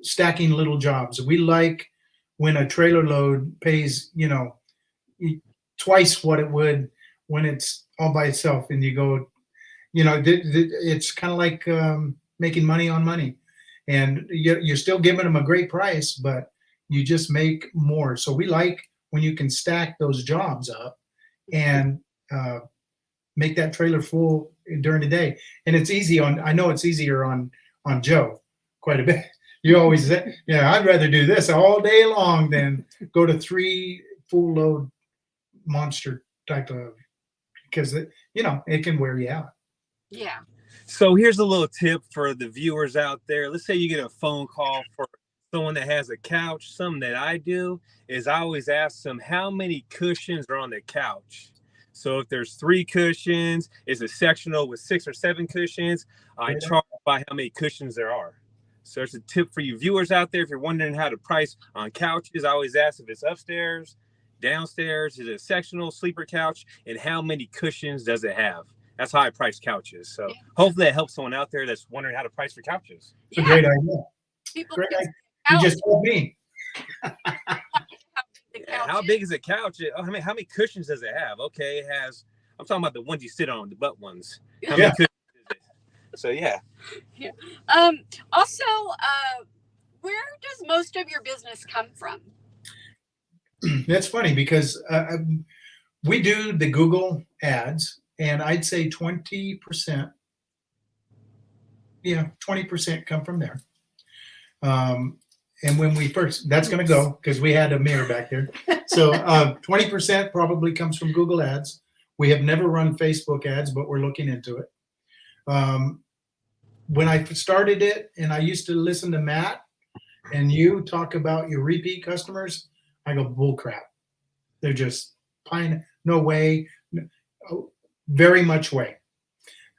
stacking little jobs. We like when a trailer load pays, twice what it would when it's all by itself, and you go, it's kind of like making money on money, and you're still giving them a great price, but you just make more. So we like when you can stack those jobs up and make that trailer full during the day. And it's easy I know it's easier on Joe quite a bit. You always say, I'd rather do this all day long than go to 3 full load monster type of, because it can wear you out. Yeah. So here's a little tip for the viewers out there. Let's say you get a phone call for someone that has a couch. Something that I do is I always ask them how many cushions are on the couch. So if there's 3 cushions, it's a sectional with 6 or 7 cushions. I charge by how many cushions there are. So there's a tip for you viewers out there. If you're wondering how to price on couches, I always ask if it's upstairs, downstairs, is it a sectional, sleeper couch, and how many cushions does it have? That's how I price couches. So hopefully that helps someone out there that's wondering how to price for couches. It's a great idea. Great idea. You just told me. How big is a couch? How many cushions does it have? Okay, it has, I'm talking about the ones you sit on, the butt ones. How many cushions is it? So yeah. Also, where does most of your business come from? That's funny because we do the Google ads, and I'd say 20%. 20% come from there. And when we first, that's going to go because we had a mirror back there. So 20% probably comes from Google ads. We have never run Facebook ads, but we're looking into it. When I started it, and I used to listen to Matt and you talk about your repeat customers, I go, bull crap. They're just no way, very much way.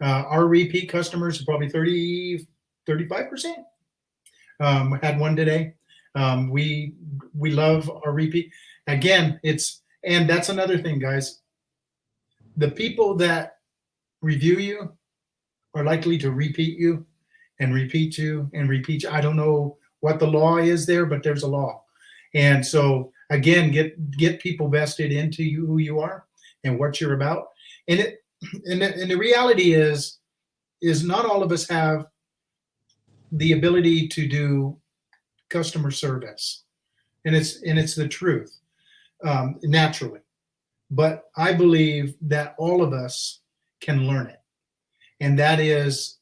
Our repeat customers are probably 35%. Had one today. We love our repeat. Again, and that's another thing, guys. The people that review you are likely to repeat you and repeat you and repeat you. I don't know what the law is there, but there's a law. And so again, get people vested into you, who you are and what you're about. And the reality is not all of us have the ability to do customer service. And it's the truth, naturally. But I believe that all of us can learn it. And that is,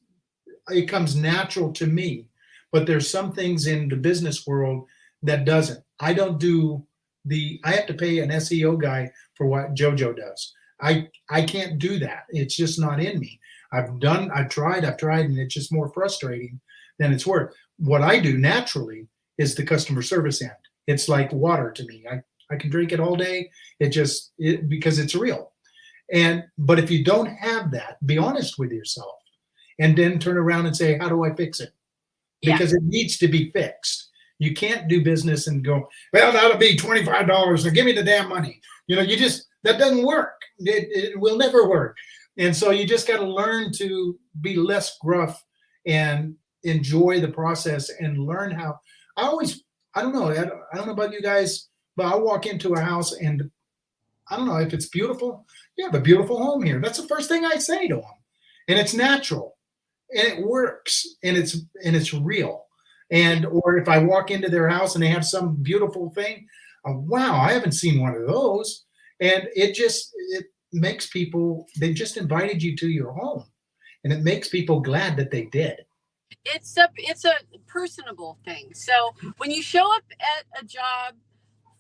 it comes natural to me. But there's some things in the business world that doesn't. I don't do I have to pay an SEO guy for what JoJo does. I can't do that. It's just not in me. I've tried, and it's just more frustrating than it's worth. What I do naturally is the customer service end. It's like water to me. I can drink it all day. Because it's real. But if you don't have that, be honest with yourself and then turn around and say, how do I fix it? Because it needs to be fixed. You can't do business and go, well, that'll be $25. So give me the damn money. That doesn't work. It will never work. And so you just got to learn to be less gruff and enjoy the process and learn how. I don't know about you guys, but I'll walk into a house and I don't know if it's beautiful. You have a beautiful home here. That's the first thing I say to them. And it's natural and it works and it's real. Or if I walk into their house and they have some beautiful thing, wow, I haven't seen one of those. And it makes people, they just invited you to your home, and it makes people glad that they did. It's a personable thing. So when you show up at a job,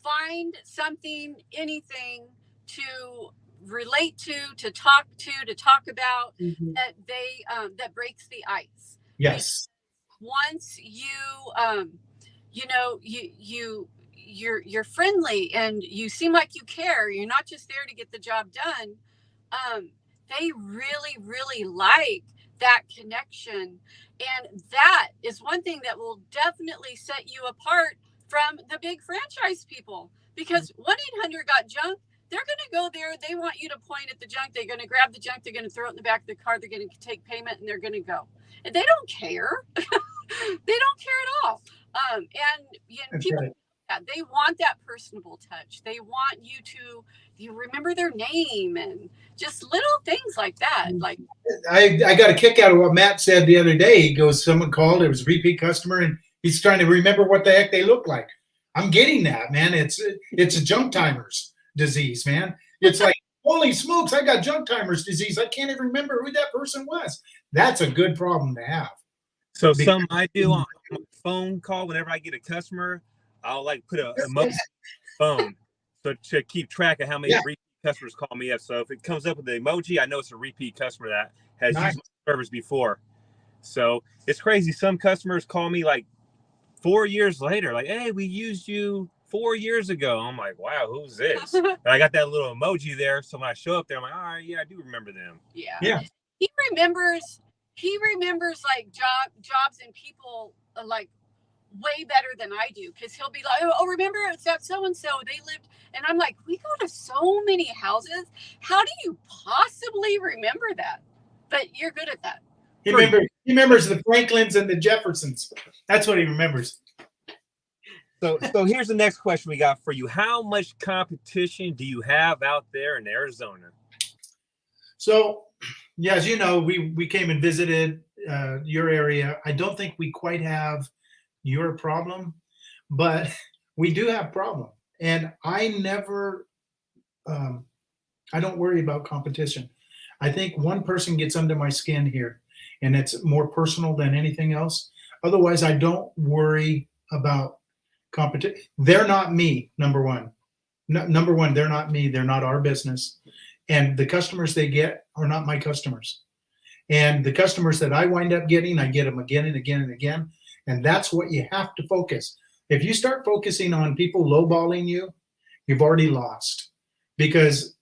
find something, anything to relate to talk about, that breaks the ice. Yes. Once you're friendly and you seem like you care, you're not just there to get the job done. They really, really like that connection. And that is one thing that will definitely set you apart from the big franchise people, because 1-800-GOT-JUNK, they're going to go there. They want you to point at the junk. They're going to grab the junk. They're going to throw it in the back of the car. They're going to take payment and they're going to go. And they don't care. They don't care at all. People, right. They want that personable touch. They want you remember their name and just little things like that. Like I got a kick out of what Matt said the other day. He goes, someone called, it was a repeat customer, and he's trying to remember what the heck they look like. I'm getting that, man. It's a junk timers disease, man. It's like, holy smokes, I got junk timers disease. I can't even remember who that person was. That's a good problem to have. So something I do on my phone call whenever I get a customer, I'll like put a emoji phone so to keep track of how many repeat customers call me up. So if it comes up with the emoji, I know it's a repeat customer that has used my service before. So it's crazy. Some customers call me like 4 years later, like, hey, we used you 4 years ago. I'm like, wow, who's this? And I got that little emoji there. So when I show up there, I'm like, all right, yeah, I do remember them. Yeah. He remembers like jobs and people like way better than I do, because he'll be like, oh, remember it's that so-and-so, they lived, and I'm like, we go to so many houses. How do you possibly remember that? But you're good at that. He remembers the Franklins and the Jeffersons. That's what he remembers. So here's the next question we got for you. How much competition do you have out there in Arizona? So, yeah, as you know, we came and visited your area. I don't think we quite have your problem, but we do have problem. And I don't worry about competition. I think one person gets under my skin here, and it's more personal than anything else. Otherwise, I don't worry about competition. They're not me, number one. Number one, they're not me. They're not our business. And the customers they get are not my customers. And the customers that I wind up getting, I get them again and again and again. And that's what you have to focus. If you start focusing on people lowballing you, you've already lost. Because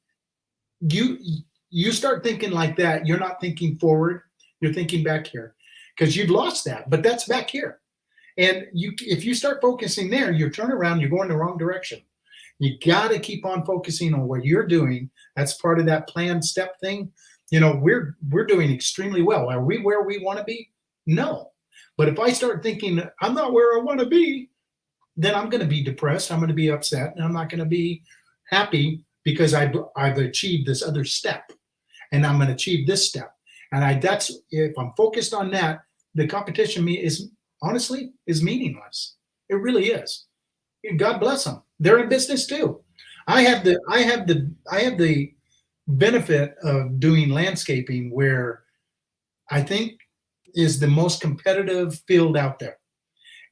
you start thinking like that, you're not thinking forward, you're thinking back here. Because you've lost that, but that's back here. And if you start focusing there, you turn around, you're going the wrong direction. You got to keep on focusing on what you're doing. That's part of that planned step thing. You know, we're doing extremely well. Are we where we want to be? No. But if I start thinking I'm not where I want to be, then I'm going to be depressed. I'm going to be upset, and I'm not going to be happy because I've achieved this other step, and I'm going to achieve this step. And that's if I'm focused on that, the competition is honestly meaningless. It really is. God bless them. They're in business too. I have the benefit of doing landscaping, where I think is the most competitive field out there.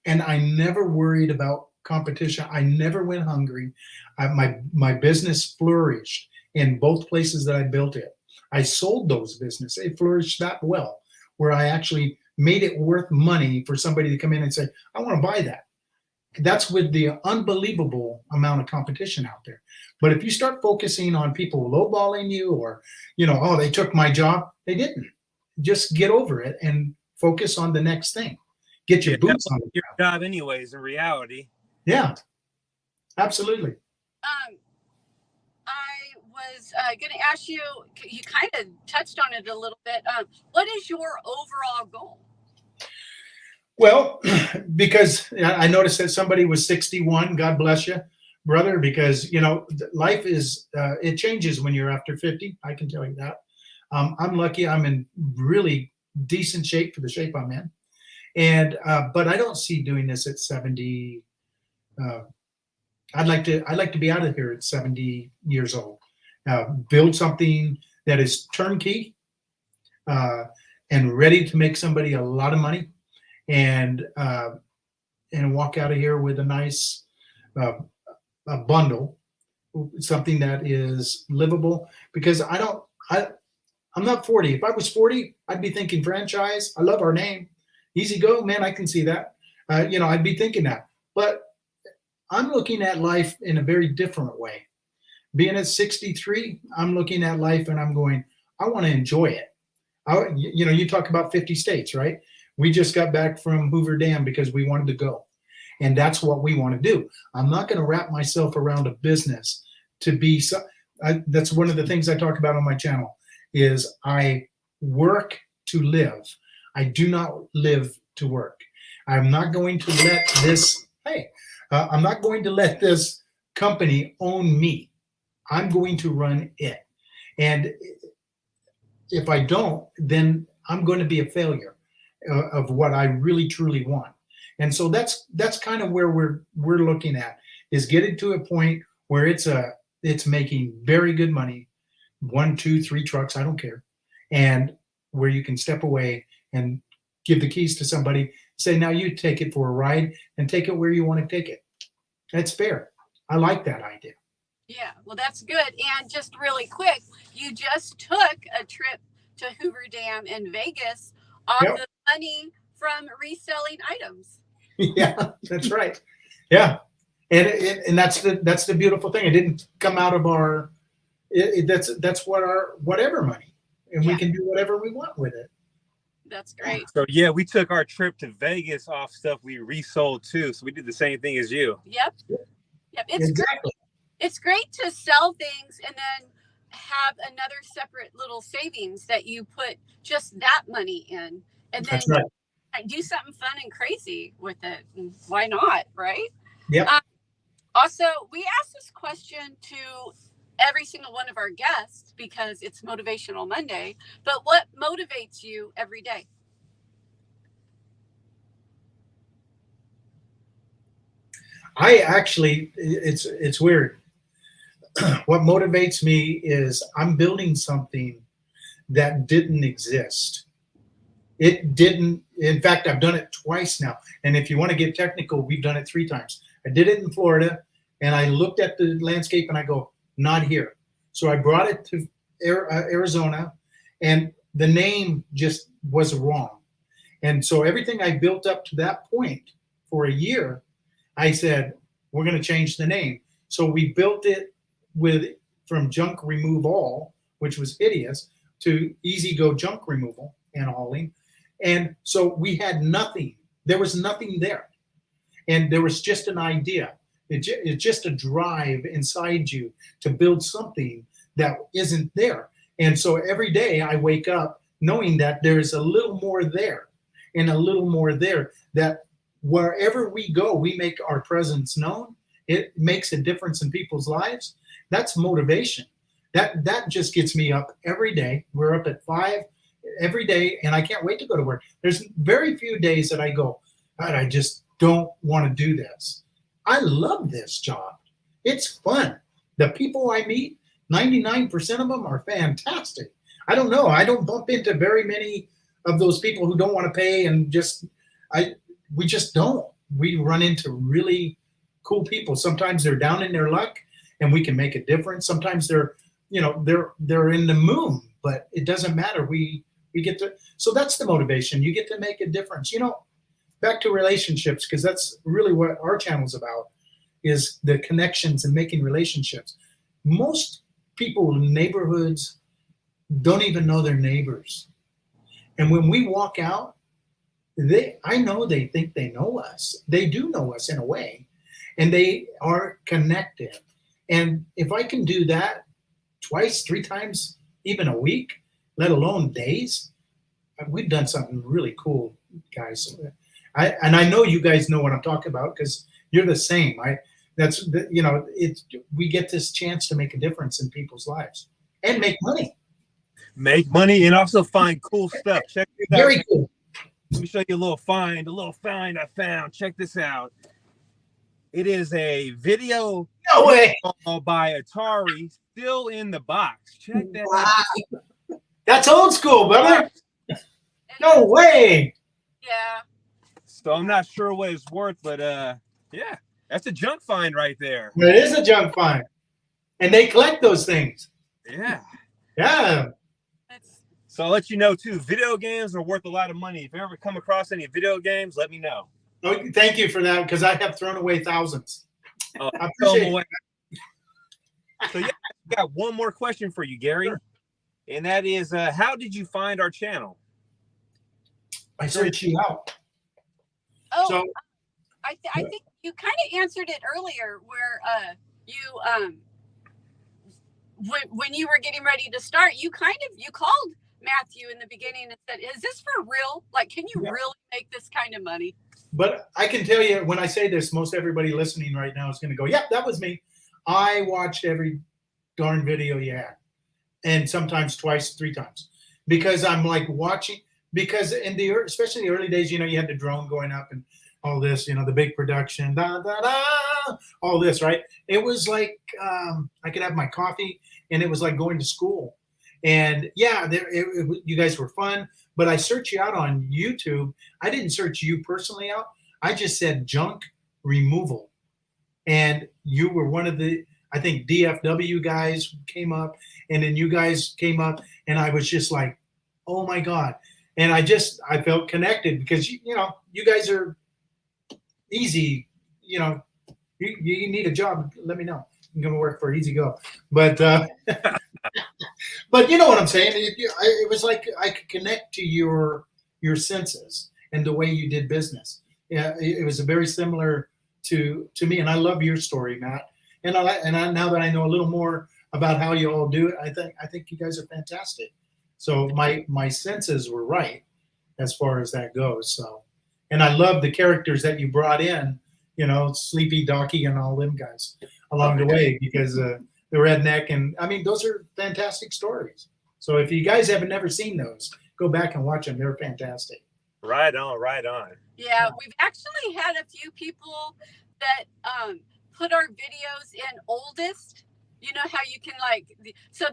And I never worried about competition. I never went hungry. My business flourished in both places that I built it. I sold those businesses. It flourished that well, where I actually made it worth money for somebody to come in and say, I want to buy that. That's with the unbelievable amount of competition out there. But if you start focusing on people lowballing you, or, oh, they took my job, they didn't. Just get over it and focus on the next thing. Get your boots on your job anyways, in reality. Yeah, absolutely. I was going to ask you, you kind of touched on it a little bit. What is your overall goal? Well, because I noticed that somebody was 61. God bless you, brother, because, life is, it changes when you're after 50. I can tell you that. I'm lucky. I'm in really decent shape for the shape I'm in. And, but I don't see doing this at 70. I'd like to be out of here at 70 years old. Build something that is turnkey and ready to make somebody a lot of money, and walk out of here with a nice a bundle, something that is livable. Because I'm not 40. If I was 40, I'd be thinking franchise. I love our name. Easy go, man. I can see that. I'd be thinking that. But I'm looking at life in a very different way. Being at 63, I'm looking at life and I'm going, I want to enjoy it. You talk about 50 states, right? We just got back from Hoover Dam because we wanted to go. And that's what we want to do. I'm not going to wrap myself around a business to be that's one of the things I talk about on my channel, is I work to live. I do not live to work. I'm not going to let this, I'm not going to let this company own me. I'm going to run it. And if I don't, then I'm going to be a failure of what I really truly want. And so that's kind of where we're looking at, is getting to a point where it's making very good money, 1, 2, 3 trucks, I don't care, and where you can step away and give the keys to somebody, say, now you take it for a ride and take it where you want to take it. That's fair. I like that idea. Yeah, well, that's good. And just really quick, you just took a trip to Hoover Dam in Vegas off the money from reselling items. Yeah, that's right. Yeah, and that's the beautiful thing. It didn't come out of our. That's what our whatever money, and we can do whatever we want with it. That's great. So yeah, we took our trip to Vegas off stuff we resold too. So we did the same thing as you. Yep. It's exactly. great. It's great to sell things and then have another separate little savings that you put just that money in, and then do something fun and crazy with it. And why not, right? Yeah. Also, we ask this question to every single one of our guests because it's Motivational Monday. But what motivates you every day? I actually, it's weird. What motivates me is I'm building something that didn't exist. It didn't. In fact, I've done it twice now. And if you want to get technical, we've done it 3 times. I did it in Florida, and I looked at the landscape and I go, not here. So I brought it Arizona, and the name just was wrong. And so everything I built up to that point for a year, I said, we're going to change the name. So we built it from Junk Remove All, which was hideous, to Easy Go Junk Removal and Hauling. And so we had nothing. There was nothing there. And there was just an idea. It's just a drive inside you to build something that isn't there. And so every day I wake up knowing that there's a little more there and a little more there, that wherever we go, we make our presence known. It makes a difference in people's lives. That's motivation. That just gets me up every day. We're up at 5 every day, and I can't wait to go to work. There's very few days that I go, God, I just don't want to do this. I love this job. It's fun. The people I meet, 99% of them are fantastic. I don't know. I don't bump into very many of those people who don't want to pay, and we just don't. We run into really cool people. Sometimes they're down in their luck and we can make a difference. Sometimes they're in the moon, but it doesn't matter. We get to, so that's the motivation. You get to make a difference. Back to relationships, because that's really what our channel's about, is the connections and making relationships. Most people in neighborhoods don't even know their neighbors. And when we walk out, I know they think they know us. They do know us in a way, and they are connected. And if I can do that twice, 3 times, even a week, let alone days, we've done something really cool, guys. I know you guys know what I'm talking about, because you're the same. We get this chance to make a difference in people's lives and make money. Make money and also find cool stuff. Check this out. Very cool. Let me show you a little find I found. Check this out. It is a video No way. by Atari, still in the box. Check that out. That's old school, brother. No way. Yeah. So I'm not sure what it's worth, but yeah, that's a junk find right there. It is a junk find. And they collect those things. Yeah. Yeah. So I'll let you know too, video games are worth a lot of money. If you ever come across any video games, let me know. Oh, thank you for that, because I have thrown away thousands. Oh, I appreciate it. So yeah, I got one more question for you, Gary. Sure. And that is, how did you find our channel? I searched you out. Oh, so, I think you kind of answered it earlier, where you when you were getting ready to start, you called Matthew in the beginning and said, "Is this for real? Like, can you really make this kind of money?" But I can tell you, when I say this, most everybody listening right now is going to go, "Yep, that was me." I watched every darn video you had, and sometimes twice, 3 times, because I'm like watching. Because especially in the early days, you had the drone going up and all this, the big production, all this, right? It was like I could have my coffee, and it was like going to school. And yeah, you guys were fun, but I searched you out on YouTube. I didn't search you personally out. I just said junk removal. And you were one of the, I think, DFW guys came up, and then you guys came up, and I was just like, oh my God. And I felt connected, because, you guys are easy. You need a job, let me know. I'm going to work for Easy Go. But but you know what I'm saying? It was like I could connect to your senses and the way you did business. Yeah, it was very similar to me, and I love your story, Matt. And now that I know a little more about how you all do it, I think you guys are fantastic. So my senses were right as far as that goes. So, and I love the characters that you brought in, Sleepy Docky and all them guys along the way, because the redneck, and I mean, those are fantastic stories. So if you guys haven't never seen those, go back and watch them. They're fantastic. Right on, right on. Yeah, we've actually had a few people that put our videos in oldest. You know how you can so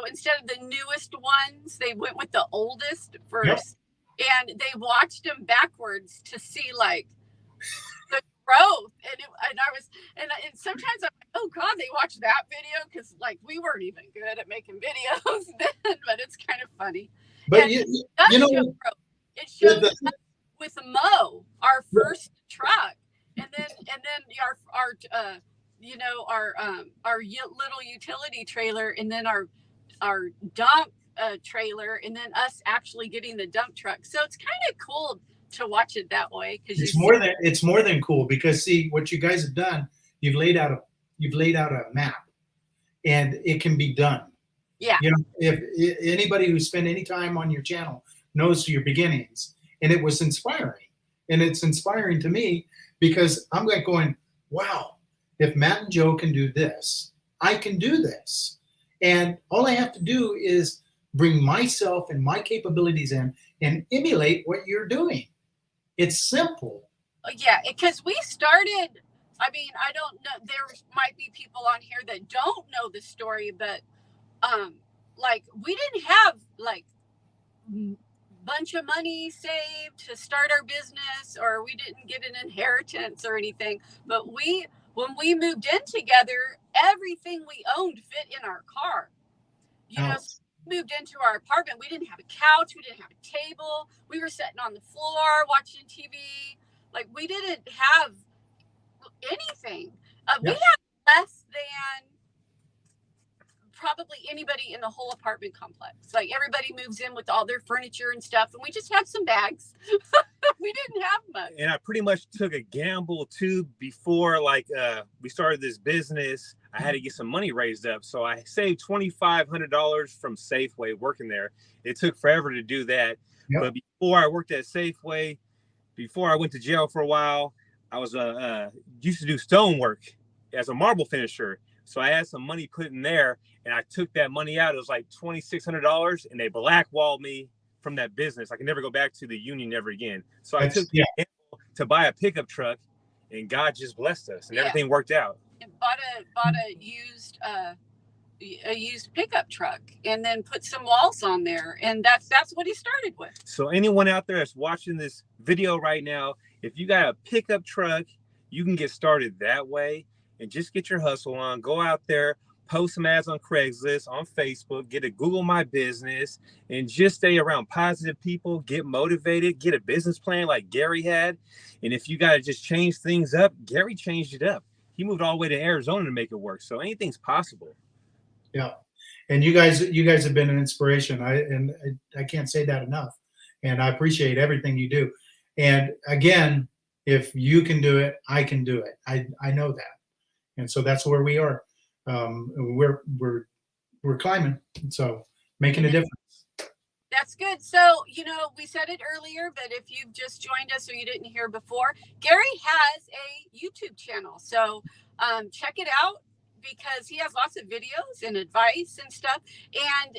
instead of the newest ones, they went with the oldest first. Yep. And they watched them backwards to see the growth. And sometimes I'm like, oh God, they watch that video because like we weren't even good at making videos then, but it's kind of funny. But And you show know, growth. It shows the, us with Mo, our first truck, and then our little utility trailer, and then our dump trailer, and then us actually getting the dump truck. So it's kind of cool to watch it that way because it's more than cool, because see what you guys have done. You've laid out a map, and it can be done. Yeah. You know, if anybody who spent any time on your channel knows your beginnings, and it was inspiring, and it's inspiring to me because I'm like going, wow, if Matt and Joe can do this, I can do this. And all I have to do is bring myself and my capabilities in and emulate what you're doing. It's simple. Yeah, because we started, I mean, I don't know, there might be people on here that don't know the story, but like we didn't have like bunch of money saved to start our business, or we didn't get an inheritance or anything, but when we moved in together, everything we owned fit in our car. You know, so we moved into our apartment, we didn't have a couch, we didn't have a table, we were sitting on the floor watching TV. Like we didn't have anything. We had less than probably anybody in the whole apartment complex. Like everybody moves in with all their furniture and stuff, and we just had some bags. We didn't have much. And I pretty much took a gamble too before we started this business. I had to get some money raised up, so I saved $2,500 from Safeway working there. It took forever to do that. Yep. But before I worked at Safeway, before I went to jail for a while, I was used to do stonework as a marble finisher. So I had some money put in there, and I took that money out. It was like $2,600, and they blackballed me from that business. I can never go back to the union ever again. So I took to buy a pickup truck, and God just blessed us, and everything worked out. And bought a used pickup truck, and then put some walls on there, and that's what he started with. So anyone out there that's watching this video right now, if you got a pickup truck, you can get started that way. And just get your hustle on. Go out there, post some ads on Craigslist, on Facebook, get a Google My Business, and just stay around positive people, get motivated, get a business plan like Gary had. And if you got to just change things up, Gary changed it up. He moved all the way to Arizona to make it work. So anything's possible. Yeah. And you guys have been an inspiration. I can't say that enough. And I appreciate everything you do. And again, if you can do it, I can do it. I know that. And so that's where we are. We're climbing, so making a difference. That's good. So, you know, we said it earlier, but if you've just joined us or you didn't hear before, Gary has a YouTube channel. So check it out, because he has lots of videos and advice and stuff. And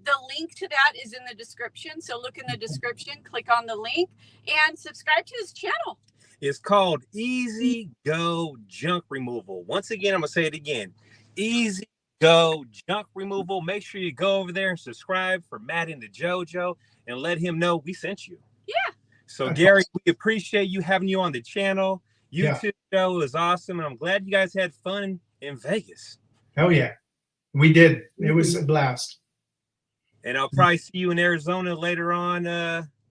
the link to that is in the description. So look in the description, click on the link, and subscribe to his channel. It's called Easy Go Junk Removal. Once again, I'm going to say it again. Easy Go Junk Removal. Make sure you go over there and subscribe for Matt and the JoJo, and let him know we sent you. Yeah. So, Gary, we appreciate you having you on the channel. YouTube show is awesome, and I'm glad you guys had fun in Vegas. Oh, yeah. We did. It was a blast. And I'll probably see you in Arizona later on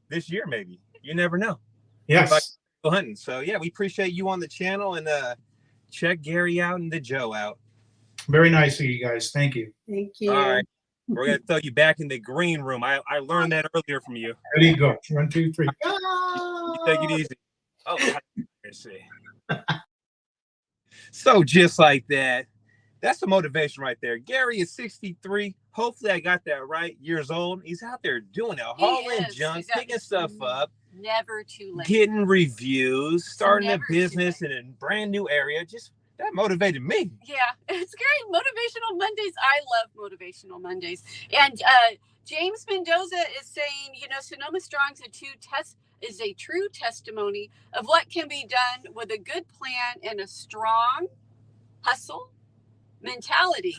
this year, maybe. You never know. Yes. Hunting. So yeah, we appreciate you on the channel, and check Gary out and the Joe out. Very nice of you guys. Thank you. Thank you. All right, we're gonna throw you back in the green room. I learned that earlier from you. Ready, go. 1, 2, 3. You take it easy. Oh, let's see. So just like that, that's the motivation right there. Gary is 63. Hopefully I got that right. Years old. He's out there doing it, hauling junk, picking stuff up. Never too late. Getting reviews, starting a business in a brand new area. Just that motivated me. Yeah, it's great. Motivational Mondays. I love Motivational Mondays. And James Mendoza is saying, you know, Sonoma Strong's is a true testimony of what can be done with a good plan and a strong hustle mentality.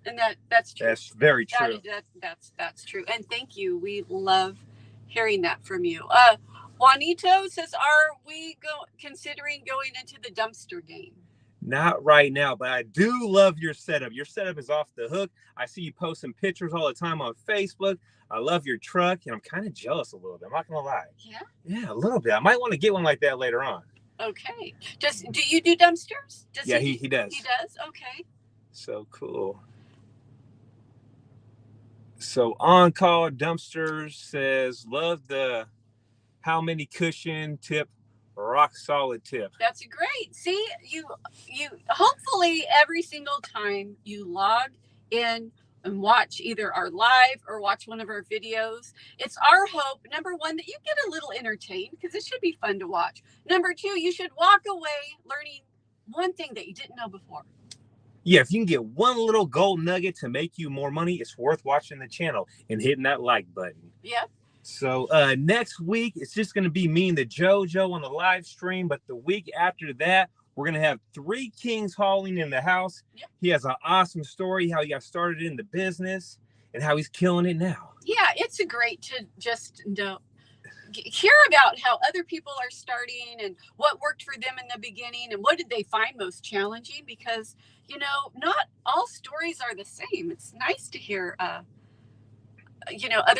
And that's true. That's very true. That's true. And thank you. We love hearing that from you. Juanito says, are we considering going into the dumpster game? Not right now, but I do love your setup. Your setup is off the hook. I see you posting pictures all the time on Facebook. I love your truck, and I'm kind of jealous a little bit. I'm not going to lie. Yeah? Yeah, a little bit. I might want to get one like that later on. Okay. Do you do dumpsters? Yeah, he does. He does? Okay. So cool. So On Call Dumpsters says, love the how many cushion tip, rock solid tip. That's great. See, you hopefully every single time you log in and watch either our live or watch one of our videos, it's our hope, number one, that you get a little entertained, because it should be fun to watch. Number two, you should walk away learning one thing that you didn't know before. Yeah, if you can get one little gold nugget to make you more money, it's worth watching the channel and hitting that like button. Yep. So next week, it's just going to be me and the JoJo on the live stream. But the week after that, we're going to have 3 Kings hauling in the house. Yep. He has an awesome story, how he got started in the business and how he's killing it now. Yeah, it's great to just hear about how other people are starting and what worked for them in the beginning and what did they find most challenging, because, not all stories are the same. It's nice to hear other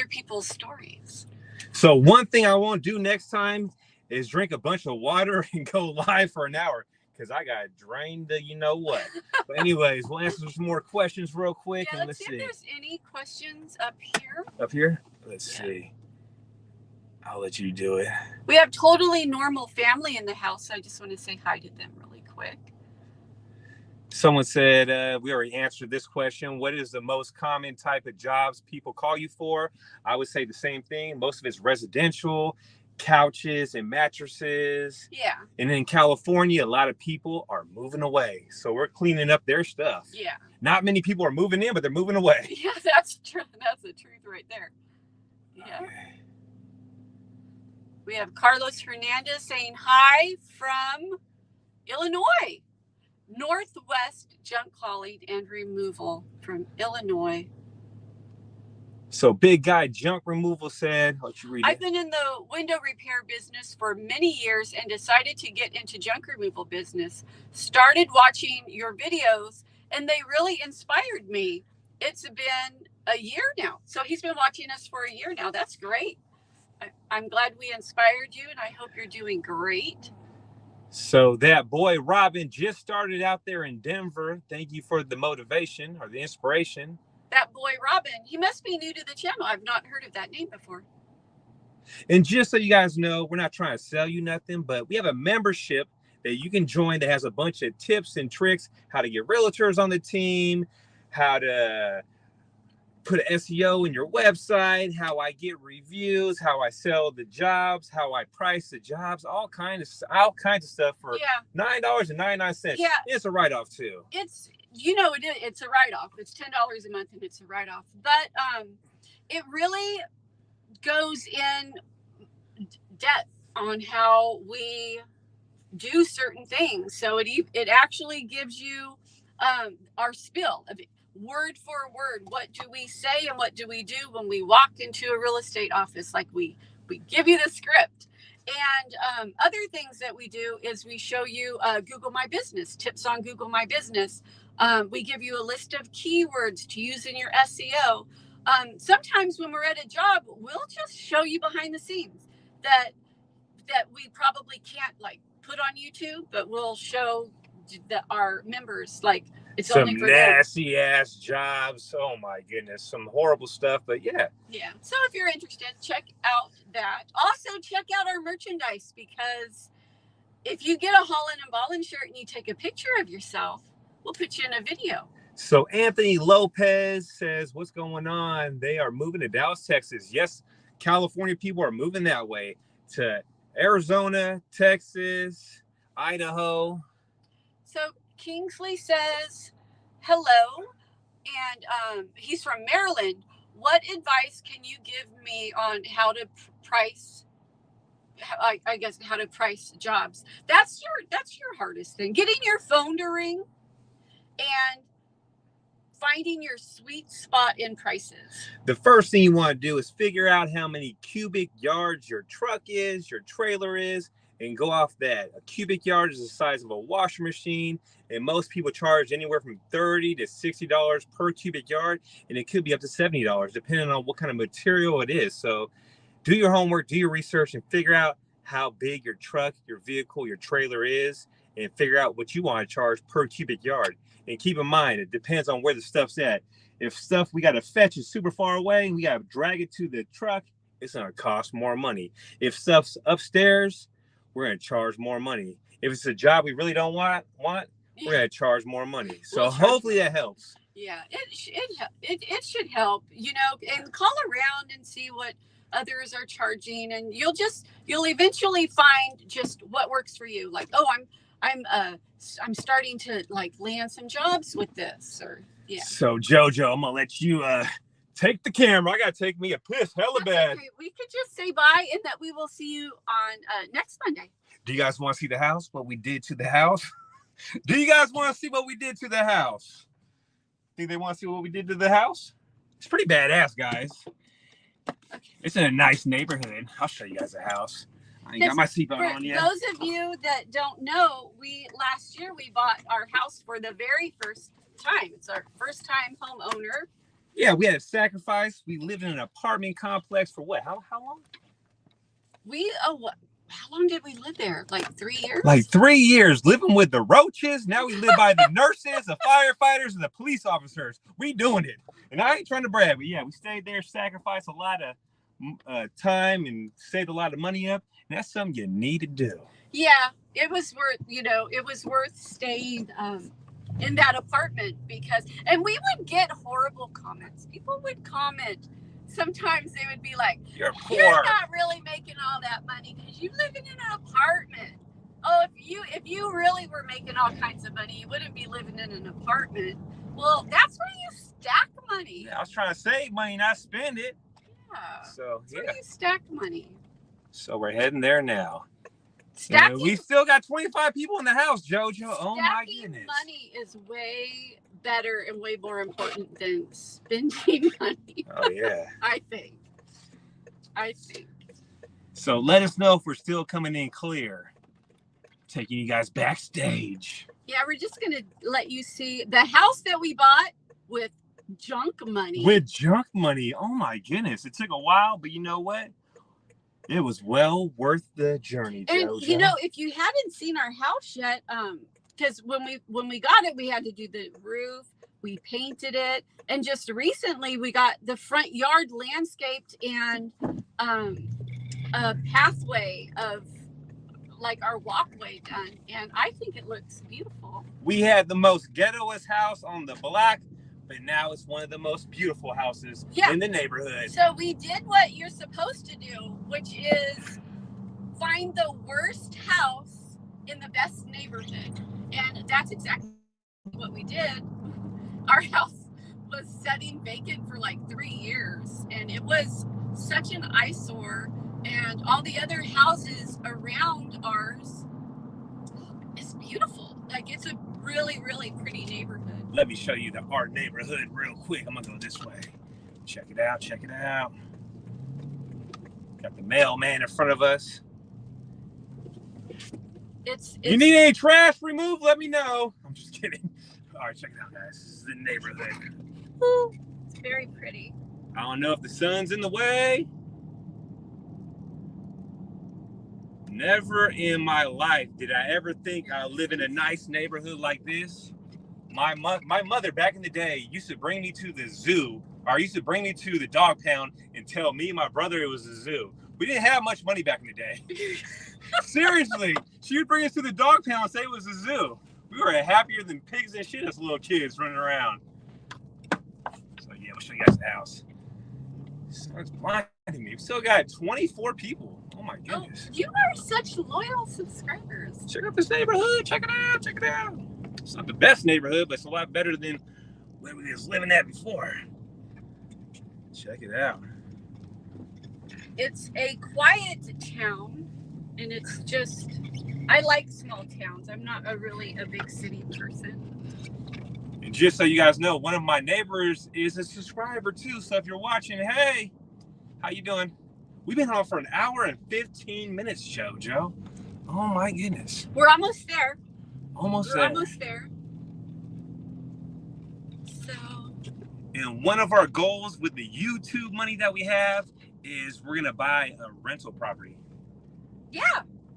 people's stories. So one thing I won't do next time is drink a bunch of water and go live for an hour, because I got drained the what. But anyways, we'll answer some more questions real quick. Yeah, and let's see if there's any questions up here. Up here? Let's see. I'll let you do it. We have totally normal family in the house. So I just want to say hi to them really quick. Someone said, we already answered this question. What is the most common type of jobs people call you for? I would say the same thing. Most of it's residential, couches and mattresses. Yeah. And in California, a lot of people are moving away. So we're cleaning up their stuff. Yeah. Not many people are moving in, but they're moving away. Yeah, that's true. That's the truth right there. Yeah. Okay. We have Carlos Hernandez saying hi from Illinois. Northwest Junk Hauling and Removal from Illinois. So Big Guy Junk Removal said, let you read it. I've been in the window repair business for many years and decided to get into junk removal business. Started watching your videos and they really inspired me. It's been a year now. So he's been watching us for a year now. That's great. I'm glad we inspired you and I hope you're doing great. So that boy Robin just started out there in Denver. Thank you for the motivation or the inspiration. That boy Robin, he must be new to the channel. I've not heard of that name before. And just so you guys know, we're not trying to sell you nothing, but we have a membership that you can join that has a bunch of tips and tricks, how to get realtors on the team, how to put SEO in your website, how I get reviews, how I sell the jobs, how I price the jobs, all kinds of stuff for $9.99. Yeah. It's a write-off too. It's it's a write-off. It's $10 a month and it's a write-off. But it really goes in depth on how we do certain things. So it actually gives you our spiel of it. Word for word, what do we say and what do we do when we walk into a real estate office? Like we give you the script. And other things that we do is we show you Google My Business, tips on Google My Business. We give you a list of keywords to use in your SEO. Sometimes when we're at a job, we'll just show you behind the scenes that we probably can't put on YouTube, but we'll show our members it's some only for nasty ass jobs. Oh my goodness, some horrible stuff. But yeah. So if you're interested, check out that. Also check out our merchandise, because if you get a Haulin' and Ballin' shirt and you take a picture of yourself, we'll put you in a video. So Anthony Lopez says, what's going on? They are moving to Dallas, Texas. Yes, California people are moving that way to Arizona, Texas, Idaho. So Kingsley says hello, and he's from Maryland. What advice can you give me on how to price? I guess how to price jobs. That's your hardest thing. Getting your phone to ring and finding your sweet spot in prices. The first thing you want to do is figure out how many cubic yards your truck is, your trailer is, and go off that. A cubic yard is the size of a washing machine, and most people charge anywhere from $30 to $60 per cubic yard, and it could be up to $70 depending on what kind of material it is. So do your homework, do your research, and figure out how big your truck, your vehicle, your trailer is, and figure out what you want to charge per cubic yard. And keep in mind, it depends on where the stuff's at. If stuff we got to fetch is super far away and we got to drag it to the truck, it's going to cost more money. If stuff's upstairs, we're going to charge more money. If it's a job we really don't want, we're going to charge more money. So hopefully that helps. Yeah, it should help, you know, and call around and see what others are charging, and you'll eventually find just what works for you. Like, oh, I'm starting to like land some jobs with this, or yeah. So Jojo, I'm gonna let you take the camera. I gotta take me a piss hella bad. Okay. We could just say bye, and that we will see you on next Monday. Do you guys want to see the house? What we did to the house? Do you guys want to see what we did to the house? Think they want to see what we did to the house? It's pretty badass, guys. Okay. It's in a nice neighborhood. I'll show you guys the house. I ain't got my seatbelt on yet. Those of you that don't know, last year we bought our house for the very first time. It's our first time homeowner. Yeah, we had a sacrifice. We lived in an apartment complex for what? How long? How long did we live there? Like 3 years? Like 3 years, living with the roaches. Now we live by the nurses, the firefighters, and the police officers. We doing it. And I ain't trying to brag, but yeah, we stayed there, sacrificed a lot of time, and saved a lot of money up. And that's something you need to do. Yeah, it was worth staying in that apartment and we would get horrible comments. People would comment. Sometimes they would be like, you're poor. You're not really making all that money because you're living in an apartment. Oh, if you really were making all kinds of money, you wouldn't be living in an apartment. Well, that's where you stack money. Yeah, I was trying to save money, not spend it. Yeah. So that's where you stack money. So we're heading there now. Stacking, we still got 25 people in the house, Jojo. Oh my goodness. Money is way better and way more important than spending money. Oh yeah. I think. So let us know if we're still coming in clear. Taking you guys backstage. Yeah, we're just gonna let you see the house that we bought with junk money. With junk money. Oh my goodness. It took a while, but you know what? It was well worth the journey, and Jojo. You know, if you haven't seen our house yet, because when we got it, we had to do the roof, we painted it, and just recently we got the front yard landscaped and a pathway of like our walkway done, and I think it looks beautiful. We had the most ghettoest house on the block, but now it's one of the most beautiful houses in the neighborhood. So we did what you're supposed to do, which is find the worst house in the best neighborhood. And that's exactly what we did. Our house was sitting vacant for like 3 years, and it was such an eyesore. And all the other houses around ours is beautiful. Like, it's a really, really pretty neighborhood. Let me show you the art neighborhood real quick. I'm gonna go this way. Check it out. Got the mailman in front of us. You need any trash removed? Let me know. I'm just kidding. All right, check it out, guys. This is the neighborhood. Ooh, it's very pretty. I don't know if the sun's in the way. Never in my life did I ever think I'd live in a nice neighborhood like this. My mother back in the day used to bring me to the zoo, or used to bring me to the dog pound and tell me and my brother it was a zoo. We didn't have much money back in the day. Seriously, she would bring us to the dog pound and say it was a zoo. We were happier than pigs and shit as little kids running around. So yeah, we'll show you guys the house. It's blinding me. We still got 24 people. Oh my goodness. Oh, you are such loyal subscribers. Check out this neighborhood. Check it out. It's not the best neighborhood, but it's a lot better than where we was living at before. Check it out. It's a quiet town, and it's just, I like small towns. I'm not really a big city person. And just so you guys know, one of my neighbors is a subscriber too. So if you're watching, hey, how you doing? We've been on for an hour and 15 minutes, JoJo. Oh my goodness. We're almost there. Almost We're there. almost there. So. And one of our goals with the YouTube money that we have is we're gonna buy a rental property. Yeah.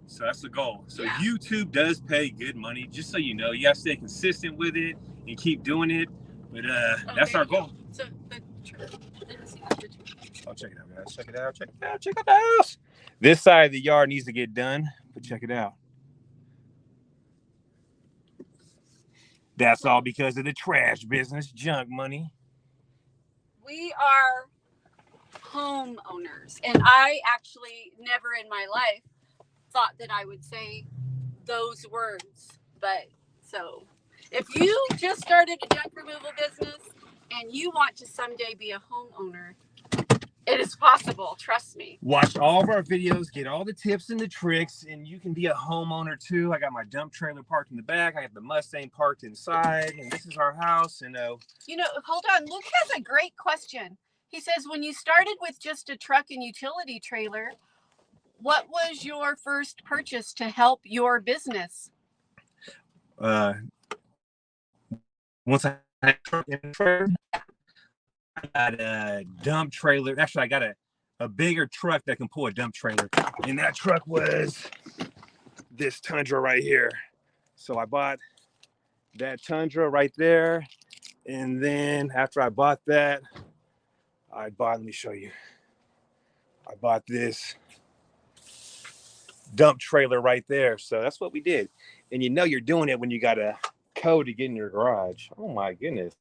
So that's the goal. So Yeah. YouTube does pay good money, just so you know. You gotta stay consistent with it and keep doing it. But that's our goal. So the church. Oh, check it out, guys. Check it out. Check it out. Check it out. This side of the yard needs to get done, but check it out. That's all because of the trash business, junk money. We are homeowners, and I actually never in my life thought that I would say those words. But so if you just started a junk removal business and you want to someday be a homeowner, it is possible. Trust me. Watch all of our videos, get all the tips and the tricks, and you can be a homeowner too. I got my dump trailer parked in the back. I have the Mustang parked inside, and this is our house. And Hold on. Luke has a great question. He says, when you started with just a truck and utility trailer, what was your first purchase to help your business? Once I had a truck and trailer, I got a dump trailer. Actually, I got a bigger truck that can pull a dump trailer. And that truck was this Tundra right here. So I bought that Tundra right there. And then after I bought that, let me show you. I bought this dump trailer right there. So that's what we did. And you know you're doing it when you got a code to get in your garage. Oh my goodness.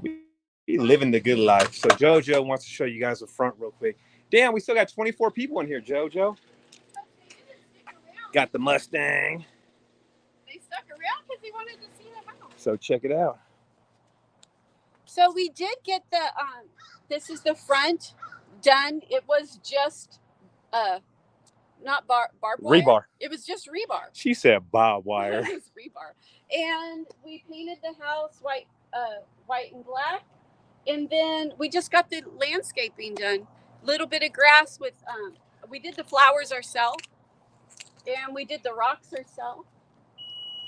We living the good life. So JoJo wants to show you guys the front real quick. Damn, we still got 24 people in here, JoJo. Got the Mustang. They stuck around because they wanted to see the house. So check it out. So we did get the this is the front done. It was just not barbed wire. Rebar. It was just rebar. She said barbed wire. It was rebar. And we painted the house white and black. And then we just got the landscaping done. Little bit of grass with we did the flowers ourselves. And we did the rocks ourselves.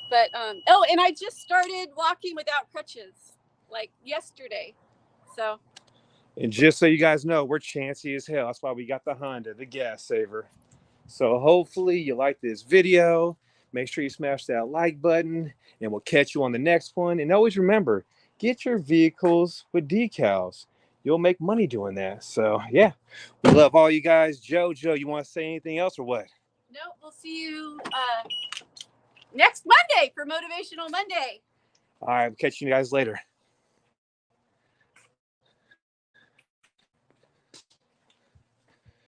But and I just started walking without crutches like yesterday. So, and just so you guys know, we're chancy as hell. That's why we got the Honda, the gas saver. So hopefully you like this video. Make sure you smash that like button, and we'll catch you on the next one. And always remember, get your vehicles with decals. You'll make money doing that. So yeah, we love all you guys. JoJo, you want to say anything else or what? no, we'll see you next Monday for Motivational Monday. All right, we'll catch you guys later.